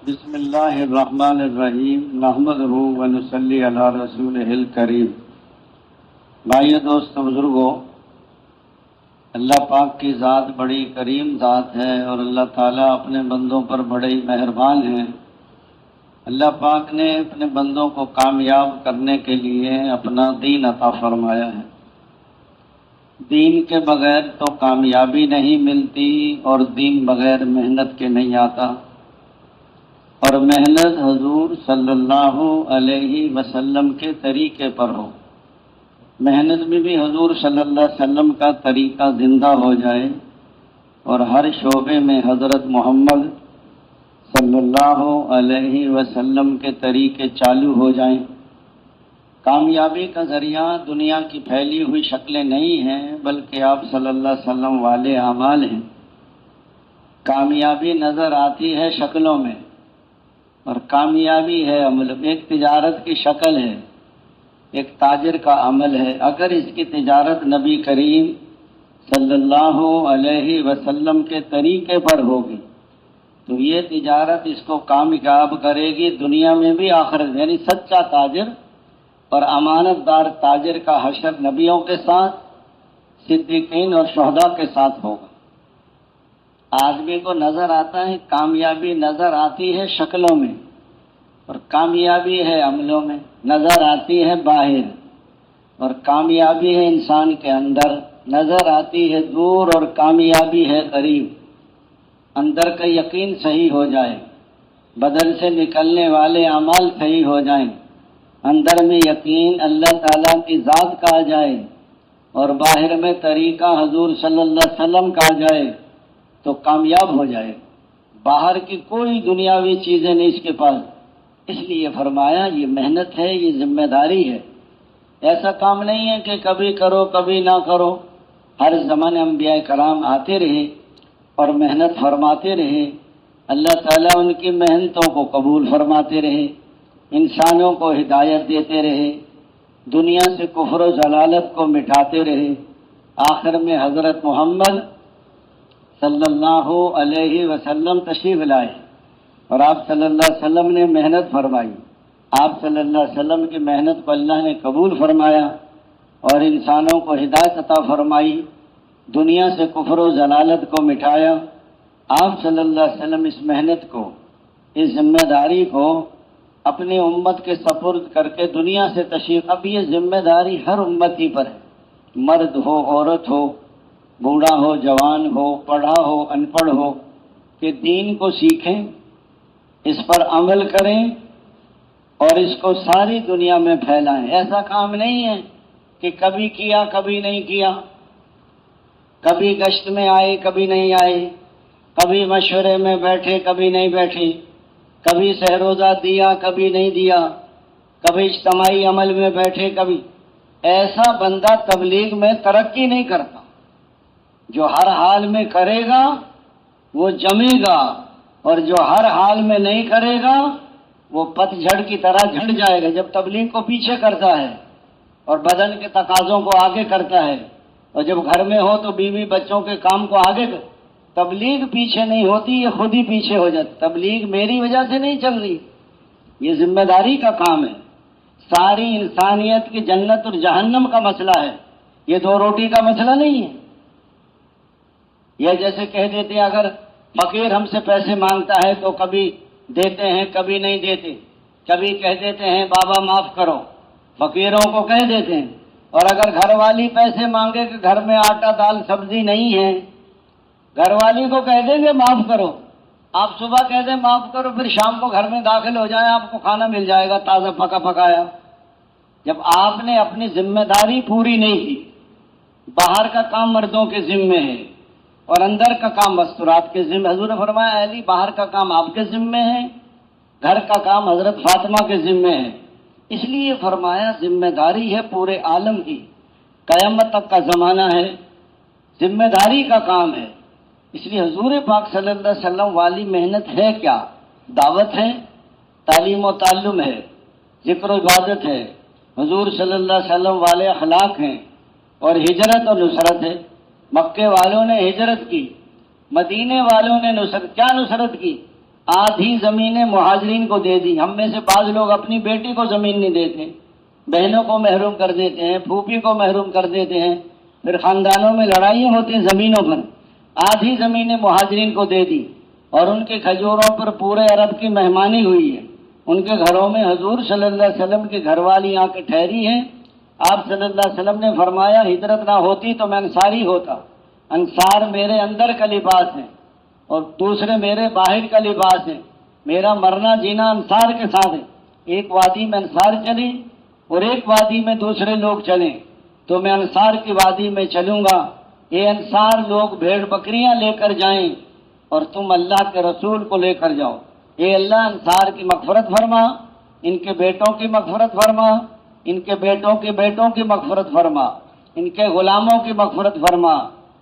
بسم اللہ الرحمن الرحیم نحمدہ ونصلی علی رسولہ الکریم۔ بھائیو، دوستو، بزرگوں، اللہ پاک کی ذات بڑی کریم ذات ہے اور اللہ تعالیٰ اپنے بندوں پر بڑے مہربان ہیں۔ اللہ پاک نے اپنے بندوں کو کامیاب کرنے کے لیے اپنا دین عطا فرمایا ہے۔ دین کے بغیر تو کامیابی نہیں ملتی اور دین بغیر محنت کے نہیں آتا، اور محنت حضور صلی اللہ علیہ وسلم کے طریقے پر ہو۔ محنت میں بھی حضور صلی اللہ علیہ وسلم کا طریقہ زندہ ہو جائے اور ہر شعبے میں حضرت محمد صلی اللہ علیہ وسلم کے طریقے چالو ہو جائیں۔ کامیابی کا ذریعہ دنیا کی پھیلی ہوئی شکلیں نہیں ہیں، بلکہ آپ صلی اللہ علیہ وسلم والے اعمال ہیں۔ کامیابی نظر آتی ہے شکلوں میں، اور کامیابی ہے عمل۔ ایک تجارت کی شکل ہے، ایک تاجر کا عمل ہے۔ اگر اس کی تجارت نبی کریم صلی اللہ علیہ وسلم کے طریقے پر ہوگی تو یہ تجارت اس کو کامیاب کرے گی، دنیا میں بھی آخرت میں۔ یعنی سچا تاجر اور امانت دار تاجر کا حشر نبیوں کے ساتھ، صدیقین اور شہداء کے ساتھ ہوگا۔ آدمی کو نظر آتا ہے، کامیابی نظر آتی ہے شکلوں میں، اور کامیابی ہے عملوں میں، نظر آتی ہے باہر، اور کامیابی ہے انسان کے اندر، نظر آتی ہے دور اور کامیابی ہے قریب۔ اندر کا یقین صحیح ہو جائے، بدن سے نکلنے والے اعمال صحیح ہو جائیں، اندر میں یقین اللہ تعالیٰ کی ذات کا آ جائے اور باہر میں طریقہ حضور صلی اللہ علیہ وسلم کا آ جائے تو کامیاب ہو جائے۔ باہر کی کوئی دنیاوی چیزیں نہیں اس کے پاس، اس لیے فرمایا یہ محنت ہے، یہ ذمہ داری ہے۔ ایسا کام نہیں ہے کہ کبھی کرو کبھی نہ کرو۔ ہر زمانے انبیاء کرام آتے رہے اور محنت فرماتے رہے، اللہ تعالیٰ ان کی محنتوں کو قبول فرماتے رہے، انسانوں کو ہدایت دیتے رہے، دنیا سے کفر و ضلالت کو مٹاتے رہے۔ آخر میں حضرت محمد صلی اللہ علیہ وسلم تشریف لائے اور آپ صلی اللہ علیہ وسلم نے محنت فرمائی۔ آپ صلی اللہ علیہ وسلم کی محنت کو اللہ نے قبول فرمایا اور انسانوں کو ہدایت عطا فرمائی، دنیا سے کفر و ضلالت کو مٹایا۔ آپ صلی اللہ علیہ وسلم اس محنت کو، اس ذمہ داری کو اپنی امت کے سپرد کر کے دنیا سے تشریف۔ اب یہ ذمہ داری ہر امتی پر ہے، مرد ہو عورت ہو، بوڑھا ہو جوان ہو، پڑھا ہو ان پڑھ ہو، کہ دین کو سیکھیں، اس پر عمل کریں اور اس کو ساری دنیا میں پھیلائیں۔ ایسا کام نہیں ہے کہ کبھی کیا کبھی نہیں کیا، کبھی گشت میں آئے کبھی نہیں آئے، کبھی مشورے میں بیٹھے کبھی نہیں بیٹھے، کبھی سہروزہ دیا کبھی نہیں دیا، کبھی اجتماعی عمل میں بیٹھے کبھی۔ ایسا بندہ تبلیغ میں ترقی نہیں کرتا۔ جو ہر حال میں کرے گا وہ جمے گا، اور جو ہر حال میں نہیں کرے گا وہ پت جھڑ کی طرح جھڑ جائے گا۔ جب تبلیغ کو پیچھے کرتا ہے اور بدن کے تقاضوں کو آگے کرتا ہے، اور جب گھر میں ہو تو بیوی بچوں کے کام کو آگے تبلیغ پیچھے نہیں ہوتی، یہ خود ہی پیچھے ہو جاتی۔ تبلیغ میری وجہ سے نہیں چل رہی، یہ ذمہ داری کا کام ہے۔ ساری انسانیت کی جنت اور جہنم کا مسئلہ ہے، یہ دو روٹی کا مسئلہ نہیں ہے۔ یہ جیسے کہہ دیتے ہیں اگر فقیر ہم سے پیسے مانگتا ہے تو کبھی دیتے ہیں کبھی نہیں دیتے، کبھی کہہ دیتے ہیں بابا معاف کرو، فقیروں کو کہہ دیتے ہیں۔ اور اگر گھر والی پیسے مانگے کہ گھر میں آٹا دال سبزی نہیں ہے، گھر والی کو کہہ دیں گے معاف کرو۔ آپ صبح کہہ دیں معاف کرو، پھر شام کو گھر میں داخل ہو جائیں، آپ کو کھانا مل جائے گا تازہ پکا پکایا۔ جب آپ نے اپنی ذمہ داری پوری نہیں کی، باہر کا کام مردوں کے ذمے ہے اور اندر کا کام مستورات کے ذمہ۔ حضور نے فرمایا علی باہر کا کام آپ کے ذمے ہے، گھر کا کام حضرت فاطمہ کے ذمے ہے۔ اس لیے فرمایا ذمہ داری ہے پورے عالم کی، قیامت تک کا زمانہ ہے، ذمہ داری کا کام ہے۔ اس لیے حضور پاک صلی اللہ علیہ وسلم والی محنت ہے کیا؟ دعوت ہے، تعلیم و تعلم ہے، ذکر و عبادت ہے، حضور صلی اللہ علیہ وسلم والے اخلاق ہیں، اور ہجرت اور نصرت ہے۔ مکے والوں نے ہجرت کی، مدینے والوں نے نصرت۔ کیا نصرت کی؟ آدھی زمینیں مہاجرین کو دے دی. ہم میں سے بعض لوگ اپنی بیٹی کو زمین نہیں دیتے، بہنوں کو محروم کر دیتے ہیں، پھوپھی کو محروم کر دیتے ہیں، پھر خاندانوں میں لڑائیاں ہوتی ہیں زمینوں پر. آدھی زمینیں مہاجرین کو دے دی اور ان کے کھجوروں پر پورے عرب کی مہمانی ہوئی ہے. ان کے گھروں میں حضور صلی اللہ علیہ وسلم کی گھر والی آ کے ٹھہری ہیں. آپ صلی اللہ علیہ وسلم نے فرمایا ہجرت نہ ہوتی تو میں انصاری ہوتا. انصار میرے اندر کا لباس ہے اور دوسرے میرے باہر کا لباس ہے. میرا مرنا جینا انصار کے ساتھ ہے. ایک وادی میں انصار چلیں اور ایک وادی میں دوسرے لوگ چلیں تو میں انصار کی وادی میں چلوں گا. یہ انصار لوگ بھیڑ بکریاں لے کر جائیں اور تم اللہ کے رسول کو لے کر جاؤ. اے اللہ انصار کی مغفرت فرما، ان کے بیٹوں کی مغفرت فرما، ان کے بیٹوں کے بیٹوں کی مغفرت فرما، ان کے غلاموں کی مغفرت فرما،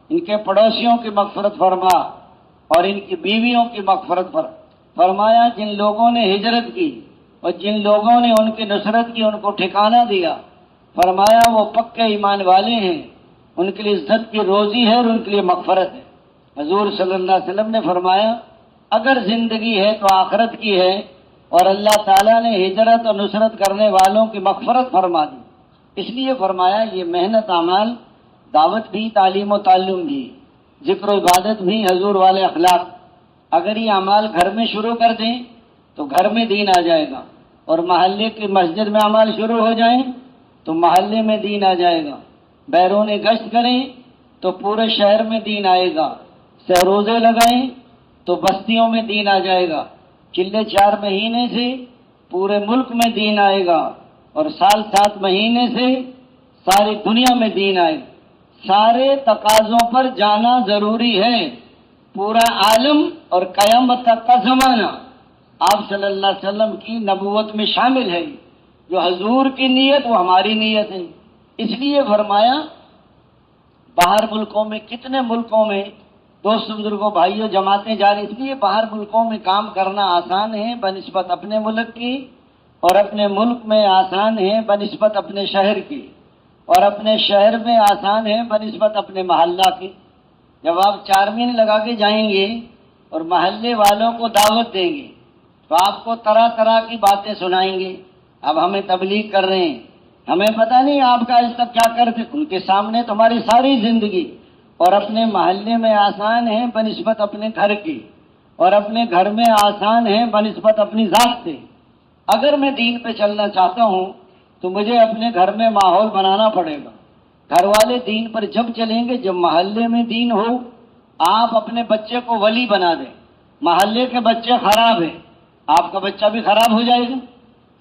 ان کے پڑوسیوں کی مغفرت فرما اور ان کی بیویوں کی مغفرت فرمایا. جن لوگوں نے ہجرت کی اور جن لوگوں نے ان کی نصرت کی، ان کو ٹھکانہ دیا، فرمایا وہ پکے ایمان والے ہیں، ان کے لیے عزت کی روزی ہے اور ان کے لیے مغفرت ہے. حضور صلی اللہ علیہ وسلم نے فرمایا اگر زندگی ہے تو آخرت کی ہے، اور اللہ تعالیٰ نے ہجرت اور نصرت کرنے والوں کی مغفرت فرما دی. اس لیے فرمایا یہ محنت اعمال، دعوت بھی، تعلیم و تعلم بھی، ذکر و عبادت بھی، حضور والے اخلاق، اگر یہ اعمال گھر میں شروع کر دیں تو گھر میں دین آ جائے گا، اور محلے کی مسجد میں اعمال شروع ہو جائیں تو محلے میں دین آ جائے گا. بیرون گشت کریں تو پورے شہر میں دین آئے گا. سہروزے لگائیں تو بستیوں میں دین آ جائے گا. چلے 4 مہینے سے پورے ملک میں دین آئے گا، اور سال 7 مہینے سے ساری دنیا میں دین آئے گا. سارے تقاضوں پر جانا ضروری ہے. پورا عالم اور قیامت تک کا زمانہ آپ صلی اللہ علیہ وسلم کی نبوت میں شامل ہے. جو حضور کی نیت وہ ہماری نیت ہے. اس لیے فرمایا باہر ملکوں میں، کتنے ملکوں میں دوست بزرگوں بھائیوں جماعتیں جاری، اس لیے باہر ملکوں میں کام کرنا آسان ہے بنسبت اپنے ملک کی، اور اپنے ملک میں آسان ہے بنسبت اپنے شہر کی، اور اپنے شہر میں آسان ہے بنسبت اپنے محلہ کی. جب آپ 4 مہینے لگا کے جائیں گے اور محلے والوں کو دعوت دیں گے تو آپ کو طرح طرح کی باتیں سنائیں گے. اب ہمیں تبلیغ کر رہے ہیں، ہمیں پتہ نہیں آپ کا آج تک کیا کرتے، ان کے سامنے تمہاری ساری زندگی. اور اپنے محلے میں آسان ہے بنسبت اپنے گھر کی، اور اپنے گھر میں آسان ہے بنسبت اپنی ذات سے. اگر میں دین پہ چلنا چاہتا ہوں تو مجھے اپنے گھر میں ماحول بنانا پڑے گا. گھر والے دین پر جب چلیں گے جب محلے میں دین ہو. آپ اپنے بچے کو ولی بنا دیں، محلے کے بچے خراب ہیں، آپ کا بچہ بھی خراب ہو جائے گا.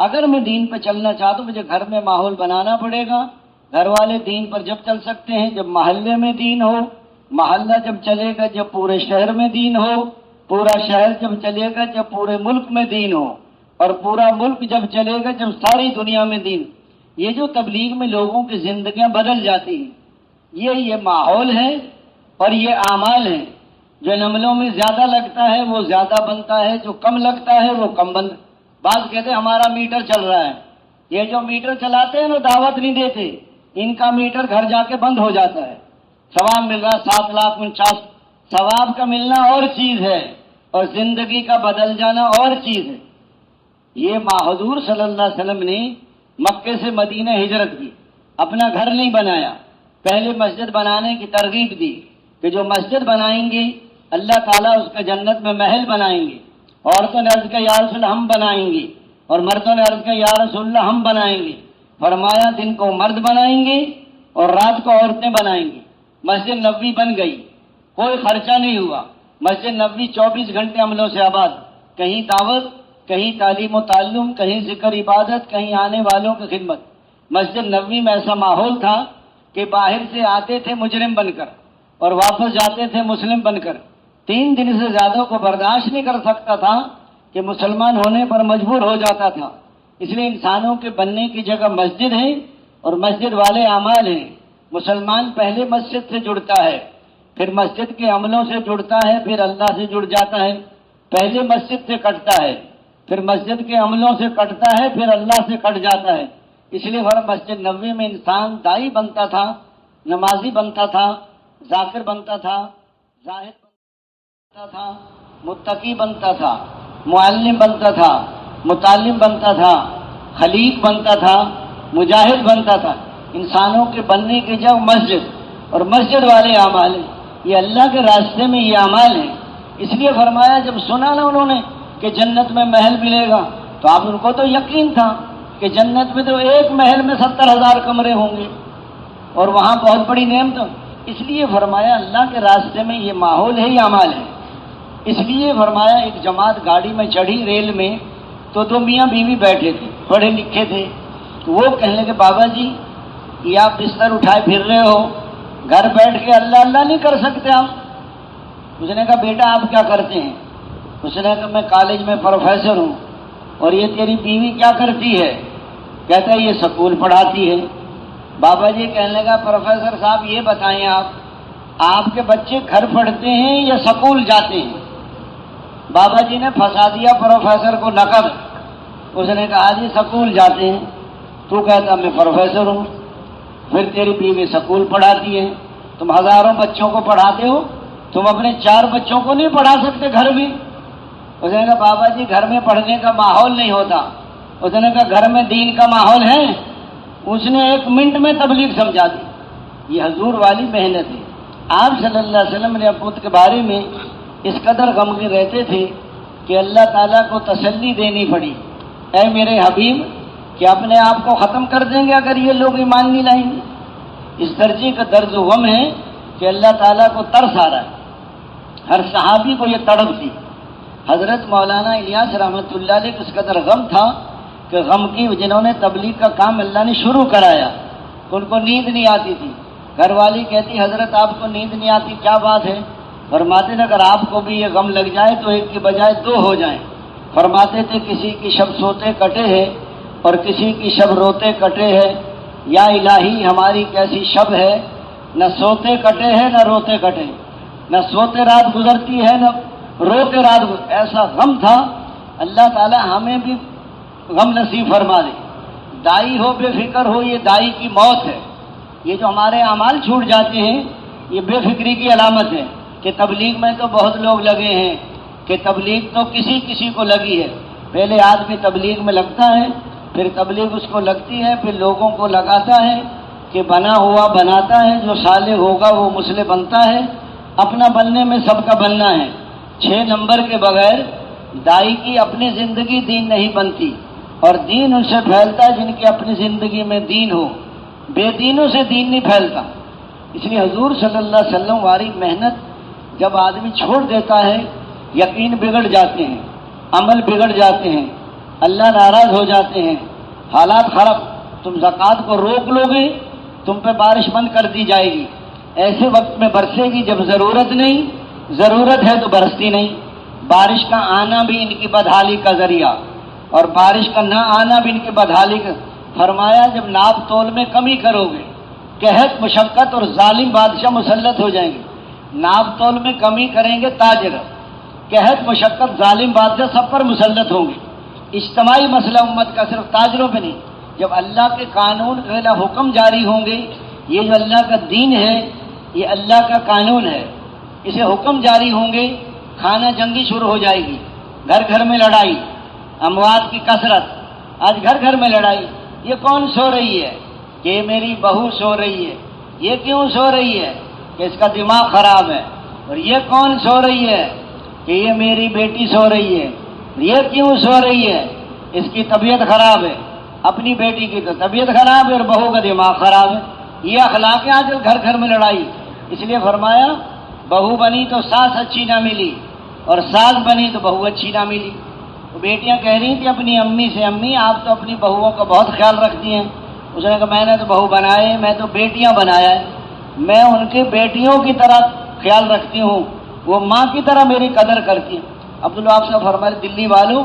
اگر میں دین پہ چلنا چاہتا ہوں مجھے گھر میں ماحول بنانا پڑے گا. گھر والے دین پر جب چل سکتے ہیں جب محلے میں دین ہو. محلہ جب چلے گا جب پورے شہر میں دین ہو. پورا شہر جب چلے گا جب پورے ملک میں دین ہو. اور پورا ملک جب چلے گا جب ساری دنیا میں دین. یہ جو تبلیغ میں لوگوں کی زندگیاں بدل جاتی ہیں، یہ ماحول ہے اور یہ اعمال ہیں. جو نملوں میں زیادہ لگتا ہے وہ زیادہ بنتا ہے، جو کم لگتا ہے وہ کم بنتا. بعض کہتے ہیں ہمارا میٹر چل رہا ہے. یہ جو میٹر چلاتے ہیں نا دعوت نہیں دیتے، ان کا میٹر گھر جا کے بند ہو جاتا ہے. ثواب مل رہا 7,49,000. ثواب کا ملنا اور چیز ہے اور زندگی کا بدل جانا اور چیز ہے. یہ حضور صلی اللہ علیہ وسلم نے مکے سے مدینہ ہجرت کی، اپنا گھر نہیں بنایا. پہلے مسجد بنانے کی ترغیب دی کہ جو مسجد بنائیں گے اللہ تعالیٰ اس کے جنت میں محل بنائیں گے. عورتوں نے عرض کیا یا رسول اللہ ہم بنائیں گے، اور مردوں نے عرض کیا یا رسول اللہ ہم بنائیں گے. فرمایا دن کو مرد بنائیں گے اور رات کو عورتیں بنائیں گی. مسجد نبوی بن گئی، کوئی خرچہ نہیں ہوا. مسجد نبوی 24 گھنٹے عملوں سے آباد، کہیں دعوت، کہیں تعلیم و تعلم، کہیں ذکر عبادت، کہیں آنے والوں کی خدمت. مسجد نبوی میں ایسا ماحول تھا کہ باہر سے آتے تھے مجرم بن کر اور واپس جاتے تھے مسلم بن کر. 3 دن سے زیادہ کو برداشت نہیں کر سکتا تھا کہ مسلمان ہونے پر مجبور ہو جاتا تھا. اس لیے انسانوں کے بننے کی جگہ مسجد ہے اور مسجد والے اعمال ہیں. مسلمان پہلے مسجد سے جڑتا ہے، پھر مسجد کے عملوں سے جڑتا ہے، پھر اللہ سے جڑ جاتا ہے. پہلے مسجد سے کٹتا ہے، پھر مسجد کے عملوں سے کٹتا ہے، پھر اللہ سے کٹ جاتا ہے. اس لیے ہر مسجد نبوی میں انسان داعی بنتا تھا، نمازی بنتا تھا، ذاکر بنتا تھا، زاہد بنتا تھا، متقی بنتا تھا. معلم بنتا تھا، متعلم بنتا تھا، خلیق بنتا تھا، مجاہد بنتا تھا۔ انسانوں کے بننے کی جگہ مسجد اور مسجد والے اعمال ہیں، یہ اللہ کے راستے میں یہ اعمال ہیں۔ اس لیے فرمایا جب سنا نا انہوں نے کہ جنت میں محل ملے گا تو آپ ان کو تو یقین تھا کہ جنت میں تو ایک محل میں 70,000 کمرے ہوں گے اور وہاں بہت بڑی نعمت۔ اس لیے فرمایا اللہ کے راستے میں یہ ماحول ہے، یہ اعمال ہے۔ اس لیے فرمایا ایک جماعت گاڑی میں چڑھی ریل میں تو دو میاں بیوی بیٹھے تھے، پڑھے لکھے تھے، تو وہ کہنے لگے بابا جی یہ آپ بستر اٹھائے پھر رہے ہو، گھر بیٹھ کے اللہ اللہ نہیں کر سکتے آپ؟ اس نے کہا بیٹا آپ کیا کرتے ہیں؟ اس نے کہا میں کالج میں پروفیسر ہوں۔ اور یہ تیری بیوی کیا کرتی ہے؟ کہتا ہے یہ سکول پڑھاتی ہے۔ بابا جی کہنے لگا پروفیسر صاحب یہ بتائیں آپ کے بچے گھر پڑھتے ہیں یا سکول جاتے ہیں؟ بابا جی نے پھنسا دیا پروفیسر کو نقد۔ اس نے کہا جی سکول جاتے ہیں۔ تو کہتا میں پروفیسر ہوں۔ پھر تیری بیوی سکول پڑھاتی ہے، تم ہزاروں بچوں کو پڑھاتے ہو، تم اپنے 4 بچوں کو نہیں پڑھا سکتے گھر میں؟ اس نے کہا بابا جی گھر میں پڑھنے کا ماحول نہیں ہوتا۔ اس نے کہا گھر میں دین کا ماحول ہے؟ اس نے 1 منٹ میں تبلیغ سمجھا دی۔ یہ حضور والی محنت ہے۔ آپ صلی اللہ علیہ وسلم نے اپنے کے بارے میں اس قدر غمگین رہتے تھے کہ اللہ تعالیٰ کو تسلی دینی پڑی، اے میرے حبیب کہ اپنے آپ کو ختم کر دیں گے اگر یہ لوگ ایمان نہیں لائیں گے۔ اس درجے کا درد و غم ہے کہ اللہ تعالیٰ کو ترس آ رہا ہے۔ ہر صحابی کو یہ تڑپ تھی۔ حضرت مولانا الیاس رحمۃ اللہ علیہ کو اس قدر غم تھا کہ غم کی جنہوں نے تبلیغ کا کام اللہ نے شروع کرایا ان کو نیند نہیں آتی تھی۔ گھر والی کہتی حضرت آپ کو نیند نہیں آتی کیا بات ہے؟ فرماتے تھے اگر آپ کو بھی یہ غم لگ جائے تو ایک کی بجائے 2 ہو جائیں۔ فرماتے تھے کسی کی شب سوتے کٹے ہے اور کسی کی شب روتے کٹے ہے، یا الہی ہماری کیسی شب ہے، نہ سوتے کٹے ہے نہ روتے کٹے، نہ سوتے رات گزرتی ہے نہ روتے رات ایسا غم تھا۔ اللہ تعالی ہمیں بھی غم نصیب فرما دے۔ دائی ہو بے فکر ہو، یہ دائی کی موت ہے۔ یہ جو ہمارے اعمال چھوٹ جاتے ہیں یہ بے فکری کی علامت ہے کہ تبلیغ میں تو بہت لوگ لگے ہیں، کہ تبلیغ تو کسی کسی کو لگی ہے۔ پہلے آدمی تبلیغ میں لگتا ہے، پھر تبلیغ اس کو لگتی ہے، پھر لوگوں کو لگاتا ہے کہ بنا ہوا بناتا ہے، جو صالح ہوگا وہ مسلح بنتا ہے۔ اپنا بننے میں سب کا بننا ہے۔ 6 نمبر کے بغیر دائی کی اپنی زندگی دین نہیں بنتی، اور دین ان سے پھیلتا ہے جن کی اپنی زندگی میں دین ہو، بے دینوں سے دین نہیں پھیلتا۔ اس لیے حضور صلی اللہ علیہ وسلم والی محنت جب آدمی چھوڑ دیتا ہے یقین بگڑ جاتے ہیں، عمل بگڑ جاتے ہیں، اللہ ناراض ہو جاتے ہیں، حالات خراب۔ تم زکوٰۃ کو روک لو گے تم پہ بارش بند کر دی جائے گی، ایسے وقت میں برسے گی جب ضرورت نہیں، ضرورت ہے تو برستی نہیں۔ بارش کا آنا بھی ان کی بدحالی کا ذریعہ اور بارش کا نہ آنا بھی ان کی بدحالی کا۔ فرمایا جب ناپ تول میں کمی کرو گے قحط مشقت اور ظالم بادشاہ مسلط ہو جائیں گے۔ ناپ تول میں کمی کریں گے تاجر، قحط مشقت ظالم بادشاہ سب پر مسلط ہوں گے۔ اجتماعی مسئلہ امت کا صرف تاجروں پہ نہیں۔ جب اللہ کے قانون کے خلاف حکم جاری ہوں گے، یہ جو اللہ کا دین ہے یہ اللہ کا قانون ہے، اسے حکم جاری ہوں گے، خانہ جنگی شروع ہو جائے گی، گھر گھر میں لڑائی، اموات کی کثرت۔ آج گھر گھر میں لڑائی۔ یہ کون سو رہی ہے؟ کہ میری بہو سو رہی ہے۔ یہ کیوں سو رہی ہے؟ کہ اس کا دماغ خراب ہے۔ اور یہ کون سو رہی ہے؟ کہ یہ میری بیٹی سو رہی ہے۔ یہ کیوں سو رہی ہے؟ اس کی طبیعت خراب ہے۔ اپنی بیٹی کی تو طبیعت خراب ہے اور بہو کا دماغ خراب ہے۔ یہ اخلاق ہے آج گھر گھر میں لڑائی۔ اس لیے فرمایا بہو بنی تو ساس اچھی نہ ملی اور ساس بنی تو بہو اچھی نہ ملی۔ تو بیٹیاں کہہ رہی تھیں اپنی امی سے امی آپ تو اپنی بہوؤں کا بہت خیال رکھتی ہیں۔ اس نے کہا میں نے تو بہو بنائے، میں تو بیٹیاں بنایا ہے، میں ان کی بیٹیوں کی طرح خیال رکھتی ہوں، وہ ماں کی طرح میری قدر کرتی ہیں۔ عبدالوہاب صاحب فرمائے دلی والوں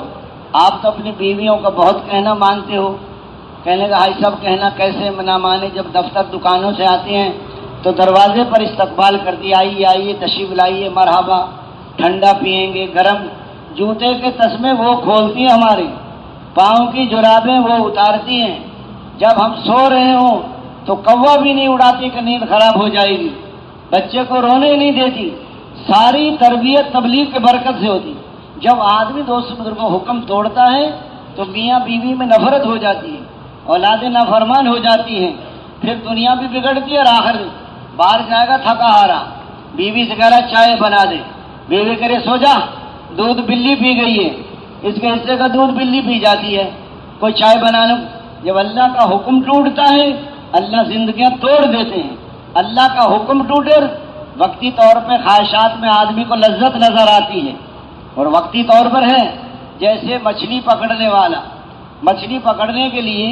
آپ تو اپنی بیویوں کا بہت کہنا مانتے ہو۔ کہنے کا بھائی صاحب کہنا کیسے نہ مانے، جب دفتر دکانوں سے آتے ہیں تو دروازے پر استقبال کرتی، آئیے آئیے تشریف لائیے مرحبا، ٹھنڈا پئیں گے گرم، جوتے کے تسمے وہ کھولتی ہیں، ہمارے پاؤں کی جرابیں وہ اتارتی ہیں، جب ہم سو رہے ہوں تو کوا بھی نہیں اڑاتی کہ نیند خراب ہو جائے گی، بچے کو رونے نہیں دیتی۔ ساری تربیت تبلیغ کی برکت سے ہوتی۔ جب آدمی دوست بزرگوں حکم توڑتا ہے تو میاں بیوی میں نفرت ہو جاتی ہے، اولادیں نافرمان ہو جاتی ہیں، پھر دنیا بھی بگڑتی ہے اور آخر باہر جائے گا تھکا ہارا، بیوی سے کہہ رہا چائے بنا دے، بیوی کرے سو جا، دودھ بلی پی گئی ہے، اس کے حصے کا دودھ بلی پی جاتی ہے، کوئی چائے بنا لو۔ جب اللہ کا حکم ٹوٹتا ہے اللہ زندگیاں توڑ دیتے ہیں۔ اللہ کا حکم ٹوٹے، وقتی طور پہ خواہشات میں آدمی کو لذت نظر آتی ہے، اور وقتی طور پر ہے جیسے مچھلی پکڑنے والا مچھلی پکڑنے کے لیے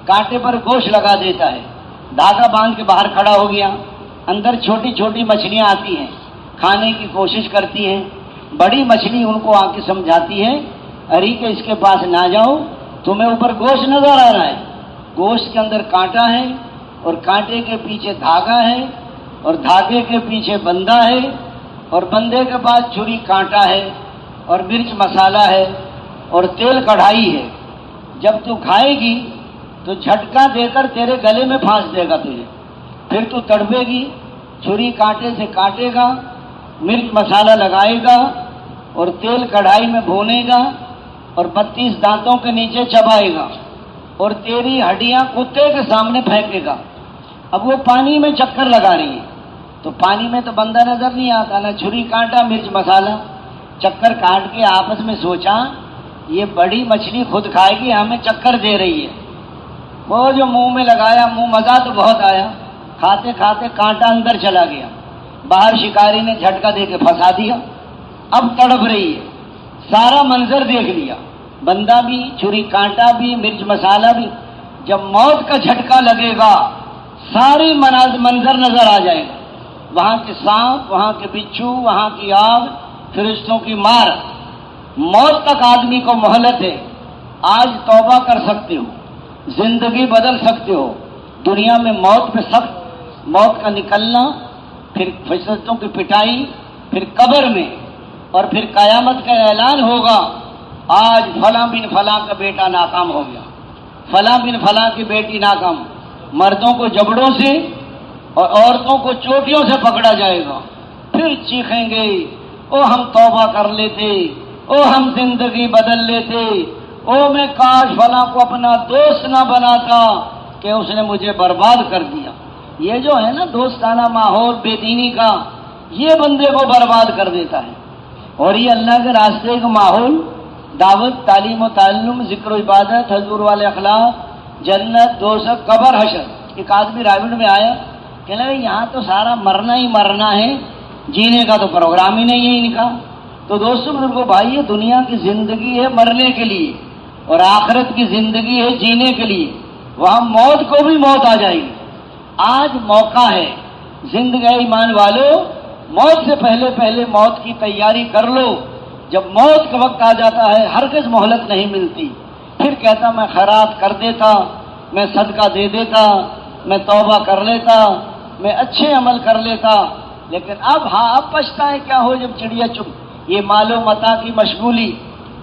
کانٹے پر گوشت لگا دیتا ہے، دھاگا باندھ کے باہر کھڑا ہو گیا، اندر چھوٹی چھوٹی مچھلیاں آتی ہیں، کھانے کی کوشش کرتی ہیں، بڑی مچھلی ان کو آ کے سمجھاتی ہے اری کہ اس کے پاس نہ جاؤ، تمہیں اوپر گوشت نظر آ رہا ہے، گوشت کے اندر کانٹا ہے، اور کانٹے کے پیچھے دھاگا ہے، اور دھاگے کے پیچھے بندہ ہے، اور بندے کے پاس چھری کانٹا ہے، اور مرچ مسالہ ہے، اور تیل کڑھائی ہے۔ جب تو کھائے گی تو جھٹکا دے کر تیرے گلے میں پھانس دے گا تجھے، پھر تو تڑپے گی، چھری کانٹے سے کاٹے گا، مرچ مسالہ لگائے گا، اور تیل کڑھائی میں بھونے گا، اور 32 دانتوں کے نیچے چبائے گا، اور تیری ہڈیاں کتے کے سامنے پھینکے گا۔ اب وہ پانی میں چکر لگا رہی ہے، تو پانی میں تو بندہ نظر نہیں آتا، نہ چھری کانٹا مرچ مسالہ، چکر کاٹ کے آپس میں سوچا یہ بڑی مچھلی خود کھائے گی، ہمیں چکر دے رہی ہے۔ وہ جو منہ میں لگایا، منہ مزہ تو بہت آیا، کھاتے کھاتے کانٹا اندر چلا گیا، باہر شکاری نے جھٹکا دے کے پھنسا دیا، اب تڑپ رہی ہے، سارا منظر دیکھ لیا، بندہ بھی، چھری کانٹا بھی، مرچ مسالہ بھی۔ جب موت کا جھٹکا لگے گا ساری منظر نظر آ جائے گا، وہاں کے سانپ، وہاں کے بچھو، وہاں کی آگ، فرشتوں کی مار۔ موت تک آدمی کو مہلت ہے، آج توبہ کر سکتے ہو، زندگی بدل سکتے ہو۔ دنیا میں موت پہ سخت، موت کا نکلنا، پھر فرشتوں کی پٹائی، پھر قبر میں، اور پھر قیامت کا اعلان ہوگا آج فلاں بن فلاں کا بیٹا ناکام ہو گیا، فلاں بن فلاں کی بیٹی ناکام۔ مردوں کو جبڑوں سے اور عورتوں کو چوٹیوں سے پکڑا جائے گا، پھر چیخیں گے او ہم توبہ کر لیتے، او ہم زندگی بدل لیتے، او میں کاش فلاں کو اپنا دوست نہ بناتا کہ اس نے مجھے برباد کر دیا۔ یہ جو ہے نا دوستانہ ماحول بے دینی کا، یہ بندے کو برباد کر دیتا ہے۔ اور یہ اللہ کے راستے کا ماحول، دعوت، تعلیم و تعلم، ذکر و عبادت، حضور والے اخلاق، جنت، دوزخ، قبر، حشر۔ ایک آدمی رائبڈ میں آیا، کہنے لگا یہاں تو سارا مرنا ہی مرنا ہے، جینے کا تو پروگرام ہی نہیں ہے ان کا۔ تو دوستوں بزرگوں بھائی، یہ دنیا کی زندگی ہے مرنے کے لیے، اور آخرت کی زندگی ہے جینے کے لیے، وہاں موت کو بھی موت آ جائے گی۔ آج موقع ہے، زندگی ایمان والو، موت سے پہلے پہلے موت کی تیاری کر لو۔ جب موت کا وقت آ جاتا ہے ہرگز مہلت نہیں ملتی، پھر کہتا میں خیرات کر دیتا، میں صدقہ دے دیتا، میں توبہ کر لیتا، میں اچھے عمل کر لیتا، لیکن اب پچھتائے کیا ہو جب چڑیا چپ۔ یہ مال و متاع کی مشغولی،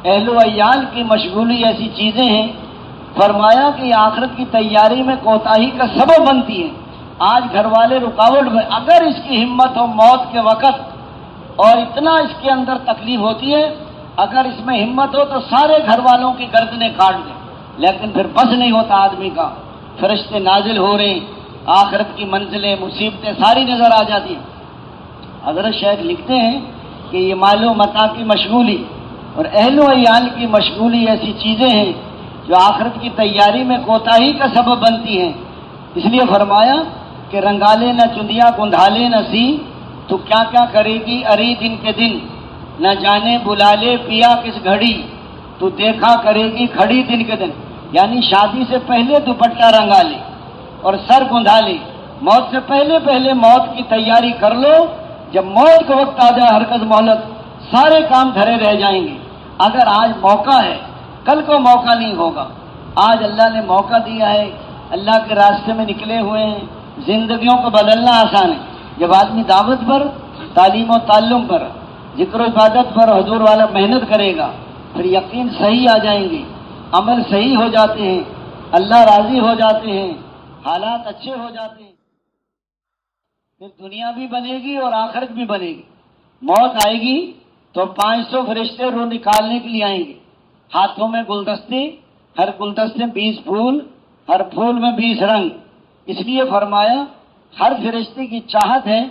اہل و عیال کی مشغولی ایسی چیزیں ہیں، فرمایا کہ یہ آخرت کی تیاری میں کوتاہی کا سبب بنتی ہے۔ آج گھر والے رکاوٹ میں، اگر اس کی ہمت ہو موت کے وقت، اور اتنا اس کے اندر تکلیف ہوتی ہے، اگر اس میں ہمت ہو تو سارے گھر والوں کی گردنیں کاٹ دیں، لیکن پھر بس نہیں ہوتا آدمی کا، فرشتے نازل ہو رہے ہیں، آخرت کی منزلیں، مصیبتیں ساری نظر آ جاتی ہیں۔ حضرت شیخ لکھتے ہیں کہ یہ مال و متاع کی مشغولی اور اہل و عیال کی مشغولی ایسی چیزیں ہیں جو آخرت کی تیاری میں کوتاہی کا سبب بنتی ہیں۔ اس لیے فرمایا کہ رنگالے نہ چندیا گندھالے نہ سی، تو کیا کیا کرے گی اری دن کے دن، نہ جانے بلا لے پیا کس گھڑی، تو دیکھا کرے گی کھڑی دن کے دن۔ یعنی شادی سے پہلے دوپٹہ رنگا لے اور سر گندھا لے، موت سے پہلے پہلے موت کی تیاری کر لو۔ جب موت کا وقت آ جائے ہرگز مہلت، سارے کام دھرے رہ جائیں گے۔ اگر آج موقع ہے کل کو موقع نہیں ہوگا۔ آج اللہ نے موقع دیا ہے، اللہ کے راستے میں نکلے ہوئے ہیں، زندگیوں کو بدلنا آسان ہے۔ جب آدمی دعوت پر، تعلیم و تعلم پر، ذکر و عبادت پر حضور والا محنت کرے گا، پھر یقین صحیح آ جائیں گے، عمل صحیح ہو جاتے ہیں، اللہ راضی ہو جاتے ہیں، حالات اچھے ہو جاتے ہیں، پھر دنیا بھی بنے گی اور آخرت بھی بنے گی۔ موت آئے گی تو 500 فرشتے روح نکالنے کے لیے آئیں گے، ہاتھوں میں گلدستے، ہر گلدستے میں 20 پھول، ہر پھول میں 20 رنگ۔ اس لیے فرمایا ہر فرشتے کی چاہت ہے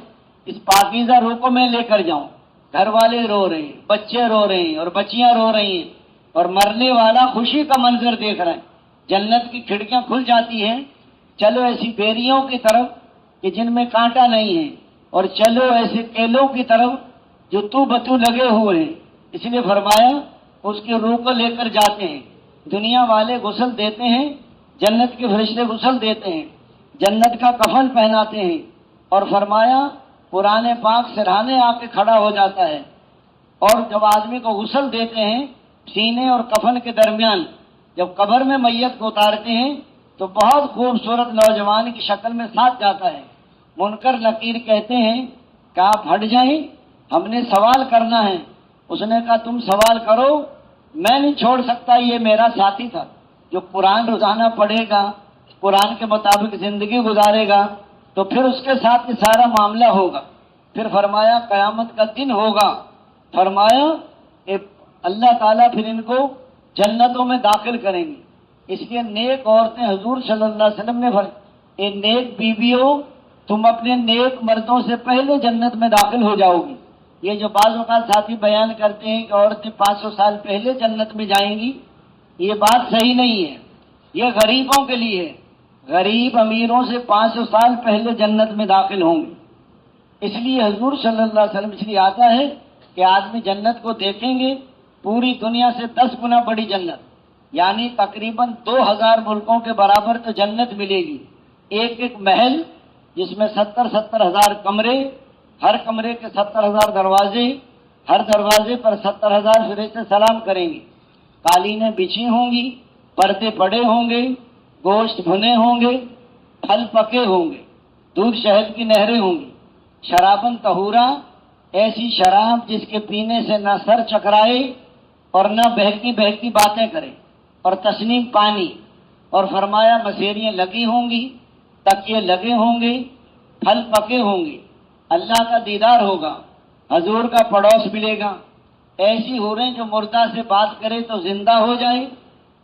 اس پاکیزہ روح کو میں لے کر جاؤں۔ گھر والے رو رہے ہیں، بچے رو رہے ہیں اور بچیاں رو رہی ہیں، اور مرنے والا خوشی کا منظر دیکھ رہا ہے۔ جنت کی کھڑکیاں کھل جاتی ہیں، چلو ایسی بیریوں کی طرف کہ جن میں کانٹا نہیں ہے، اور چلو ایسے کیلوں کی طرف جو تو بتو لگے ہوئے ہیں۔ اس لیے فرمایا اس کی روح کو لے کر جاتے ہیں۔ دنیا والے غسل دیتے ہیں، جنت کے فرشتے غسل دیتے ہیں، جنت کا کفن پہناتے ہیں، اور فرمایا قرآن پاک سرہانے آ کے کھڑا ہو جاتا ہے۔ اور جب آدمی کو غسل دیتے ہیں، سینے اور کفن کے درمیان جب قبر میں میت کو اتارتے ہیں تو بہت خوبصورت نوجوان کی شکل میں ساتھ جاتا ہے۔ منکر نکیر کہتے ہیں کہ آپ ہٹ جائیں، ہم نے سوال کرنا ہے۔ اس نے کہا تم سوال کرو، میں نہیں چھوڑ سکتا، یہ میرا ساتھی تھا جو قرآن روزانہ پڑھے گا، قرآن کے مطابق زندگی گزارے گا، تو پھر اس کے ساتھ یہ سارا معاملہ ہوگا۔ پھر فرمایا قیامت کا دن ہوگا، فرمایا اللہ تعالیٰ پھر ان کو جنتوں میں داخل کریں گے۔ اس لیے نیک عورتیں حضور صلی اللہ علیہ وسلم نے اے نیک بیویوں تم اپنے نیک مردوں سے پہلے جنت میں داخل ہو جاؤ گی۔ یہ جو بعض اوقات ساتھی بیان کرتے ہیں کہ عورتیں 500 سال پہلے جنت میں جائیں گی، یہ بات صحیح نہیں ہے، یہ غریبوں کے لیے ہے۔ غریب امیروں سے 500 سال پہلے جنت میں داخل ہوں گے۔ اس لیے حضور صلی اللہ علیہ وسلم اس لیے آتا ہے کہ آدمی جنت کو دیکھیں گے، پوری دنیا سے 10 گنا بڑی جنت، یعنی تقریباً 2000 ملکوں کے برابر تو جنت ملے گی۔ ایک ایک محل جس میں 70 ہزار کمرے، ہر کمرے کے 70,000 دروازے، ہر دروازے پر 70,000 فرشتے سلام کریں گے۔ قالینیں بچھی ہوں گی، پردے پڑے ہوں گے، گوشت بھنے ہوں گے، پھل پکے ہوں گے، دودھ شہد کی نہریں ہوں گی۔ شرابن طہورا، ایسی شراب جس کے پینے سے نہ سر چکرائے اور نہ بہکتی بہکتی باتیں کرے، اور تسنیم پانی۔ اور فرمایا مسیریاں لگی ہوں گی، تکیے لگے ہوں گے، پھل پکے ہوں گے، اللہ کا دیدار ہوگا، حضور کا پڑوس ملے گا۔ ایسی حوریں جو مردہ سے بات کرے تو زندہ ہو جائے،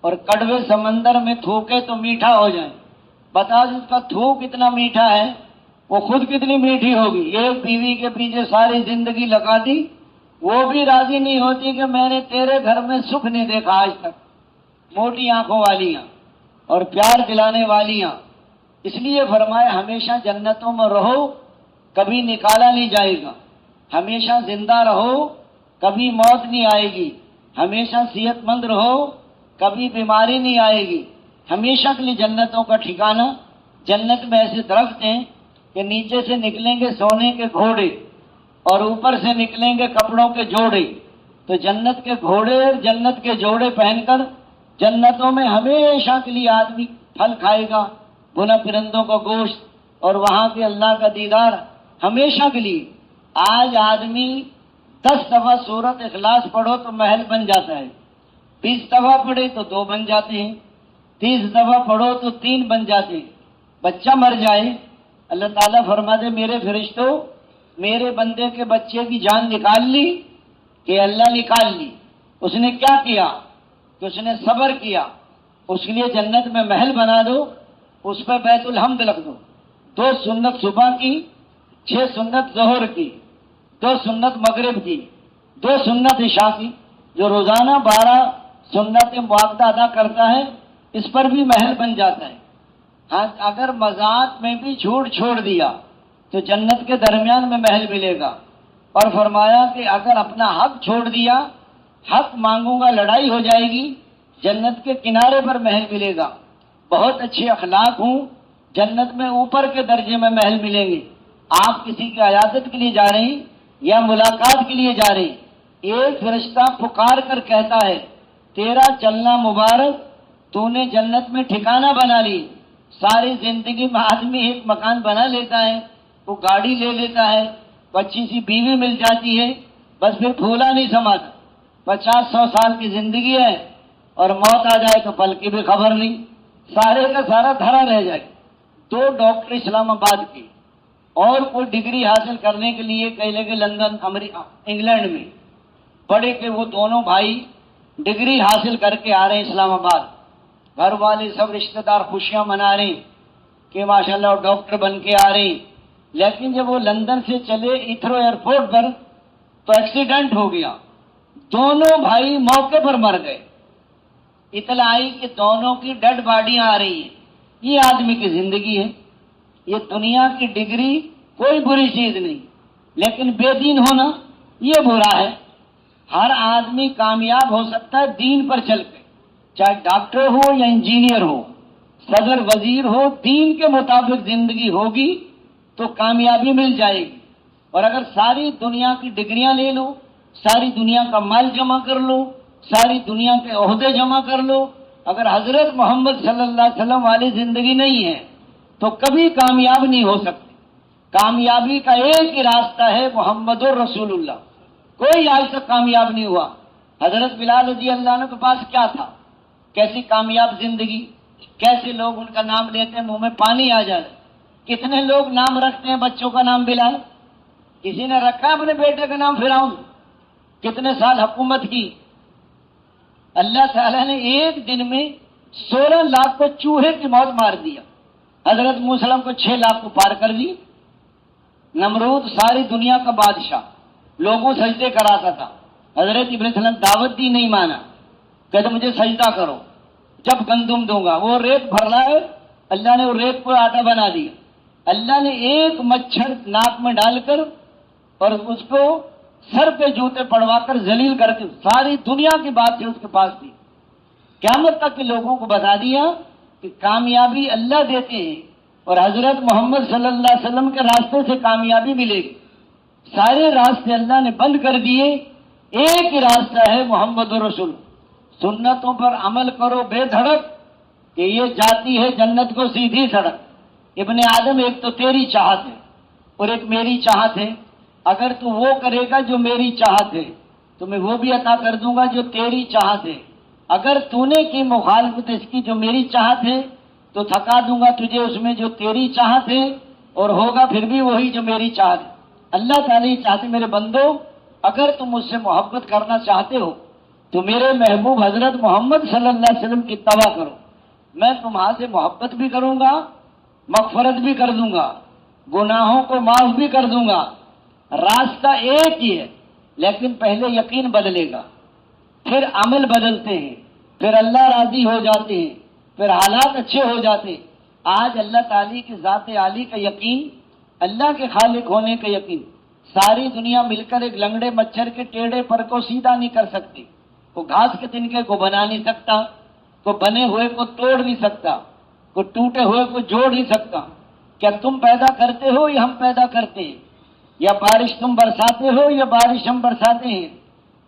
اور کڑوے سمندر میں تھوکے تو میٹھا ہو جائے۔ بتا جس کا تھوک اتنا میٹھا ہے وہ خود کتنی میٹھی ہوگی۔ ایک بیوی کے پیچھے ساری زندگی لگا دی، وہ بھی راضی نہیں ہوتی کہ میں نے تیرے گھر میں سکھ نہیں دیکھا آج تک۔ موٹی آنکھوں والیاں اور پیار دلانے والیاں۔ اس لیے فرمایا ہمیشہ جنتوں میں رہو، کبھی نکالا نہیں جائے گا، ہمیشہ زندہ رہو، کبھی موت نہیں آئے گی، ہمیشہ صحت مند رہو، کبھی بیماری نہیں آئے گی، ہمیشہ کے لیے جنتوں کا ٹھکانہ۔ جنت میں ایسے درخت ہیں کہ نیچے سے نکلیں گے سونے کے گھوڑے اور اوپر سے نکلیں گے کپڑوں کے جوڑے۔ تو جنت کے گھوڑے، جنت کے جوڑے پہن کر جنتوں میں ہمیشہ کے لیے آدمی پھل کھائے گا، بھنا پرندوں کا گوشت، اور وہاں کے اللہ کا دیدار ہمیشہ کے لیے۔ آج آدمی 10 دفعہ سورت اخلاص پڑھو تو محل بن جاتا ہے، 20 دفعہ پڑھے تو 2 بن جاتے ہیں، 30 دفعہ پڑھو تو 3 بن جاتے ہیں۔ بچہ مر جائے، اللہ تعالیٰ فرما دے میرے فرشتوں میرے بندے کے بچے کی جان نکال لی، کہ اللہ نکال لی۔ اس نے کیا کیا کہ اس نے صبر کیا، اس کے لیے جنت میں محل بنا دو، اس پہ بیت الحمد لکھ دو، 2 سنت صبح کی، 6 سنت ظہر کی، 2 سنت مغرب کی، 2 سنت عشاء کی۔ جو روزانہ 12 سنت مواقع ادا کرتا ہے اس پر بھی محل بن جاتا ہے۔ ہاں اگر مذاق میں بھی جھوٹ چھوڑ دیا تو جنت کے درمیان میں محل ملے گا۔ اور فرمایا کہ اگر اپنا حق چھوڑ دیا، حق مانگوں گا لڑائی ہو جائے گی، جنت کے کنارے پر محل ملے گا۔ بہت اچھے اخلاق ہوں، جنت میں اوپر کے درجے میں محل ملیں گے۔ آپ کسی کی عیادت کے لیے جا رہے ہیں یا ملاقات کے لیے جا رہے ہیں، ایک فرشتہ پکار کر کہتا ہے تیرا چلنا مبارک، تو نے جنت میں ٹھکانہ بنا لی۔ ساری زندگی میں آدمی ایک مکان بنا لیتا ہے، وہ گاڑی لے لیتا ہے، اچھی سی بیوی مل جاتی ہے، بس پھر پھولا نہیں سماتا۔ 50-100 سال کی زندگی ہے اور موت آ جائے تو پل کی بھی خبر نہیں، سارے کا سارا دھرا رہ جائے۔ 2 ڈاکٹر اسلام آباد کی اور کوئی ڈگری حاصل کرنے کے لیے کہہ لے کہ لندن، امریکہ، انگلینڈ میں، بڑے کے وہ دونوں بھائی ڈگری حاصل کر کے آ رہے ہیں اسلام آباد، گھر والے سب رشتہ دار خوشیاں منا رہے ہیں کہ ماشاءاللہ ڈاکٹر بن کے آ رہے ہیں، لیکن جب وہ لندن سے چلے ایتھرو ایئرپورٹ پر تو ایکسیڈنٹ ہو گیا، دونوں بھائی موقع پر مر گئے۔ اطلاع آئی کہ دونوں کی ڈیڈ باڈیاں آ رہی ہیں۔ یہ آدمی کی زندگی ہے۔ یہ دنیا کی ڈگری کوئی بری چیز نہیں، لیکن بے دین ہونا یہ برا ہے۔ ہر آدمی کامیاب ہو سکتا ہے دین پر چل کے، چاہے ڈاکٹر ہو یا انجینئر ہو، صدر وزیر ہو، دین کے مطابق زندگی ہوگی تو کامیابی مل جائے گی۔ اور اگر ساری دنیا کی ڈگریاں لے لو، ساری دنیا کا مال جمع کر لو، ساری دنیا کے عہدے جمع کر لو، اگر حضرت محمد صلی اللہ علیہ وسلم والی زندگی نہیں ہے تو کبھی کامیاب نہیں ہو سکتے۔ کامیابی کا ایک ہی راستہ ہے محمد رسول اللہ۔ کوئی آج تک کامیاب نہیں ہوا۔ حضرت بلال رضی اللہ عنہ کے پاس کیا تھا؟ کیسی کامیاب زندگی، کیسے لوگ ان کا نام لیتے ہیں منہ میں پانی آ جائے۔ کتنے لوگ نام رکھتے ہیں بچوں کا نام بلال، کسی نے رکھا اپنے بیٹے کا نام فرعون، کتنے سال حکومت کی۔ اللہ تعالیٰ نے ایک دن میں 16 لاکھ کو چوہے کی موت مار دیا۔ حضرت موسیٰ علیہ السلام کو 6 لاکھ کو پار کر دی۔ نمرود ساری دنیا کا بادشاہ، لوگوں سجدے کراتا تھا، حضرت ابراہیم علیہ السلام دعوت دی، نہیں مانا، کہتے مجھے سجدہ کرو جب گندم دوں گا۔ وہ ریت بھر رہا ہے، اللہ نے وہ ریت کو آٹا بنا دیا۔ اللہ نے ایک مچھر ناک میں ڈال کر اور اس کو سر پہ جوتے پڑوا کر ذلیل کر کے ساری دنیا کی بات سے اس کے پاس تھی۔ قیامت تک کے لوگوں کو بتا دیا کہ کامیابی اللہ دیتے ہیں اور حضرت محمد صلی اللہ علیہ وسلم کے راستے سے کامیابی ملے گی۔ سارے راستے اللہ نے بند کر دیے، ایک ہی راستہ ہے محمد رسول۔ سنتوں پر عمل کرو بے دھڑک کہ یہ جاتی ہے جنت کو سیدھی سڑک۔ ابن آدم ایک تو تیری چاہت ہے اور ایک میری چاہت ہے، اگر تو وہ کرے گا جو میری چاہت ہے تو میں وہ بھی عطا کر دوں گا جو تیری چاہت ہے، اگر تو نے کی مخالفت اس کی جو میری چاہت ہے تو تھکا دوں گا تجھے اس میں جو تیری چاہت ہے، اور ہوگا پھر بھی وہی جو میری چاہت ہے۔ اللہ تعالیٰ یہ چاہتے میرے بندو، اگر تم مجھ سے محبت کرنا چاہتے ہو تو میرے محبوب حضرت محمد صلی اللہ علیہ وسلم کی اتباع کرو، میں تمہارے سے محبت بھی کروں گا، مغفرت بھی کر دوں گا، گناہوں کو معاف بھی کر دوں گا۔ راستہ ایک ہی ہے، لیکن پہلے یقین بدلے گا، پھر عمل بدلتے ہیں، پھر اللہ راضی ہو جاتے ہیں، پھر حالات اچھے ہو جاتے ہیں۔ آج اللہ تعالی کی ذات عالی کا یقین، اللہ کے خالق ہونے کا یقین، ساری دنیا مل کر ایک لنگڑے مچھر کے ٹیڑھے پر کو سیدھا نہیں کر سکتی، وہ گھاس کے تنکے کو بنا نہیں سکتا، کو بنے ہوئے کو توڑ نہیں سکتا، کو ٹوٹے ہوئے کو جوڑ نہیں سکتا۔ کیا تم پیدا کرتے ہو یا ہم پیدا کرتے ہیں؟ یا بارش تم برساتے ہو یا بارش ہم برساتے ہیں؟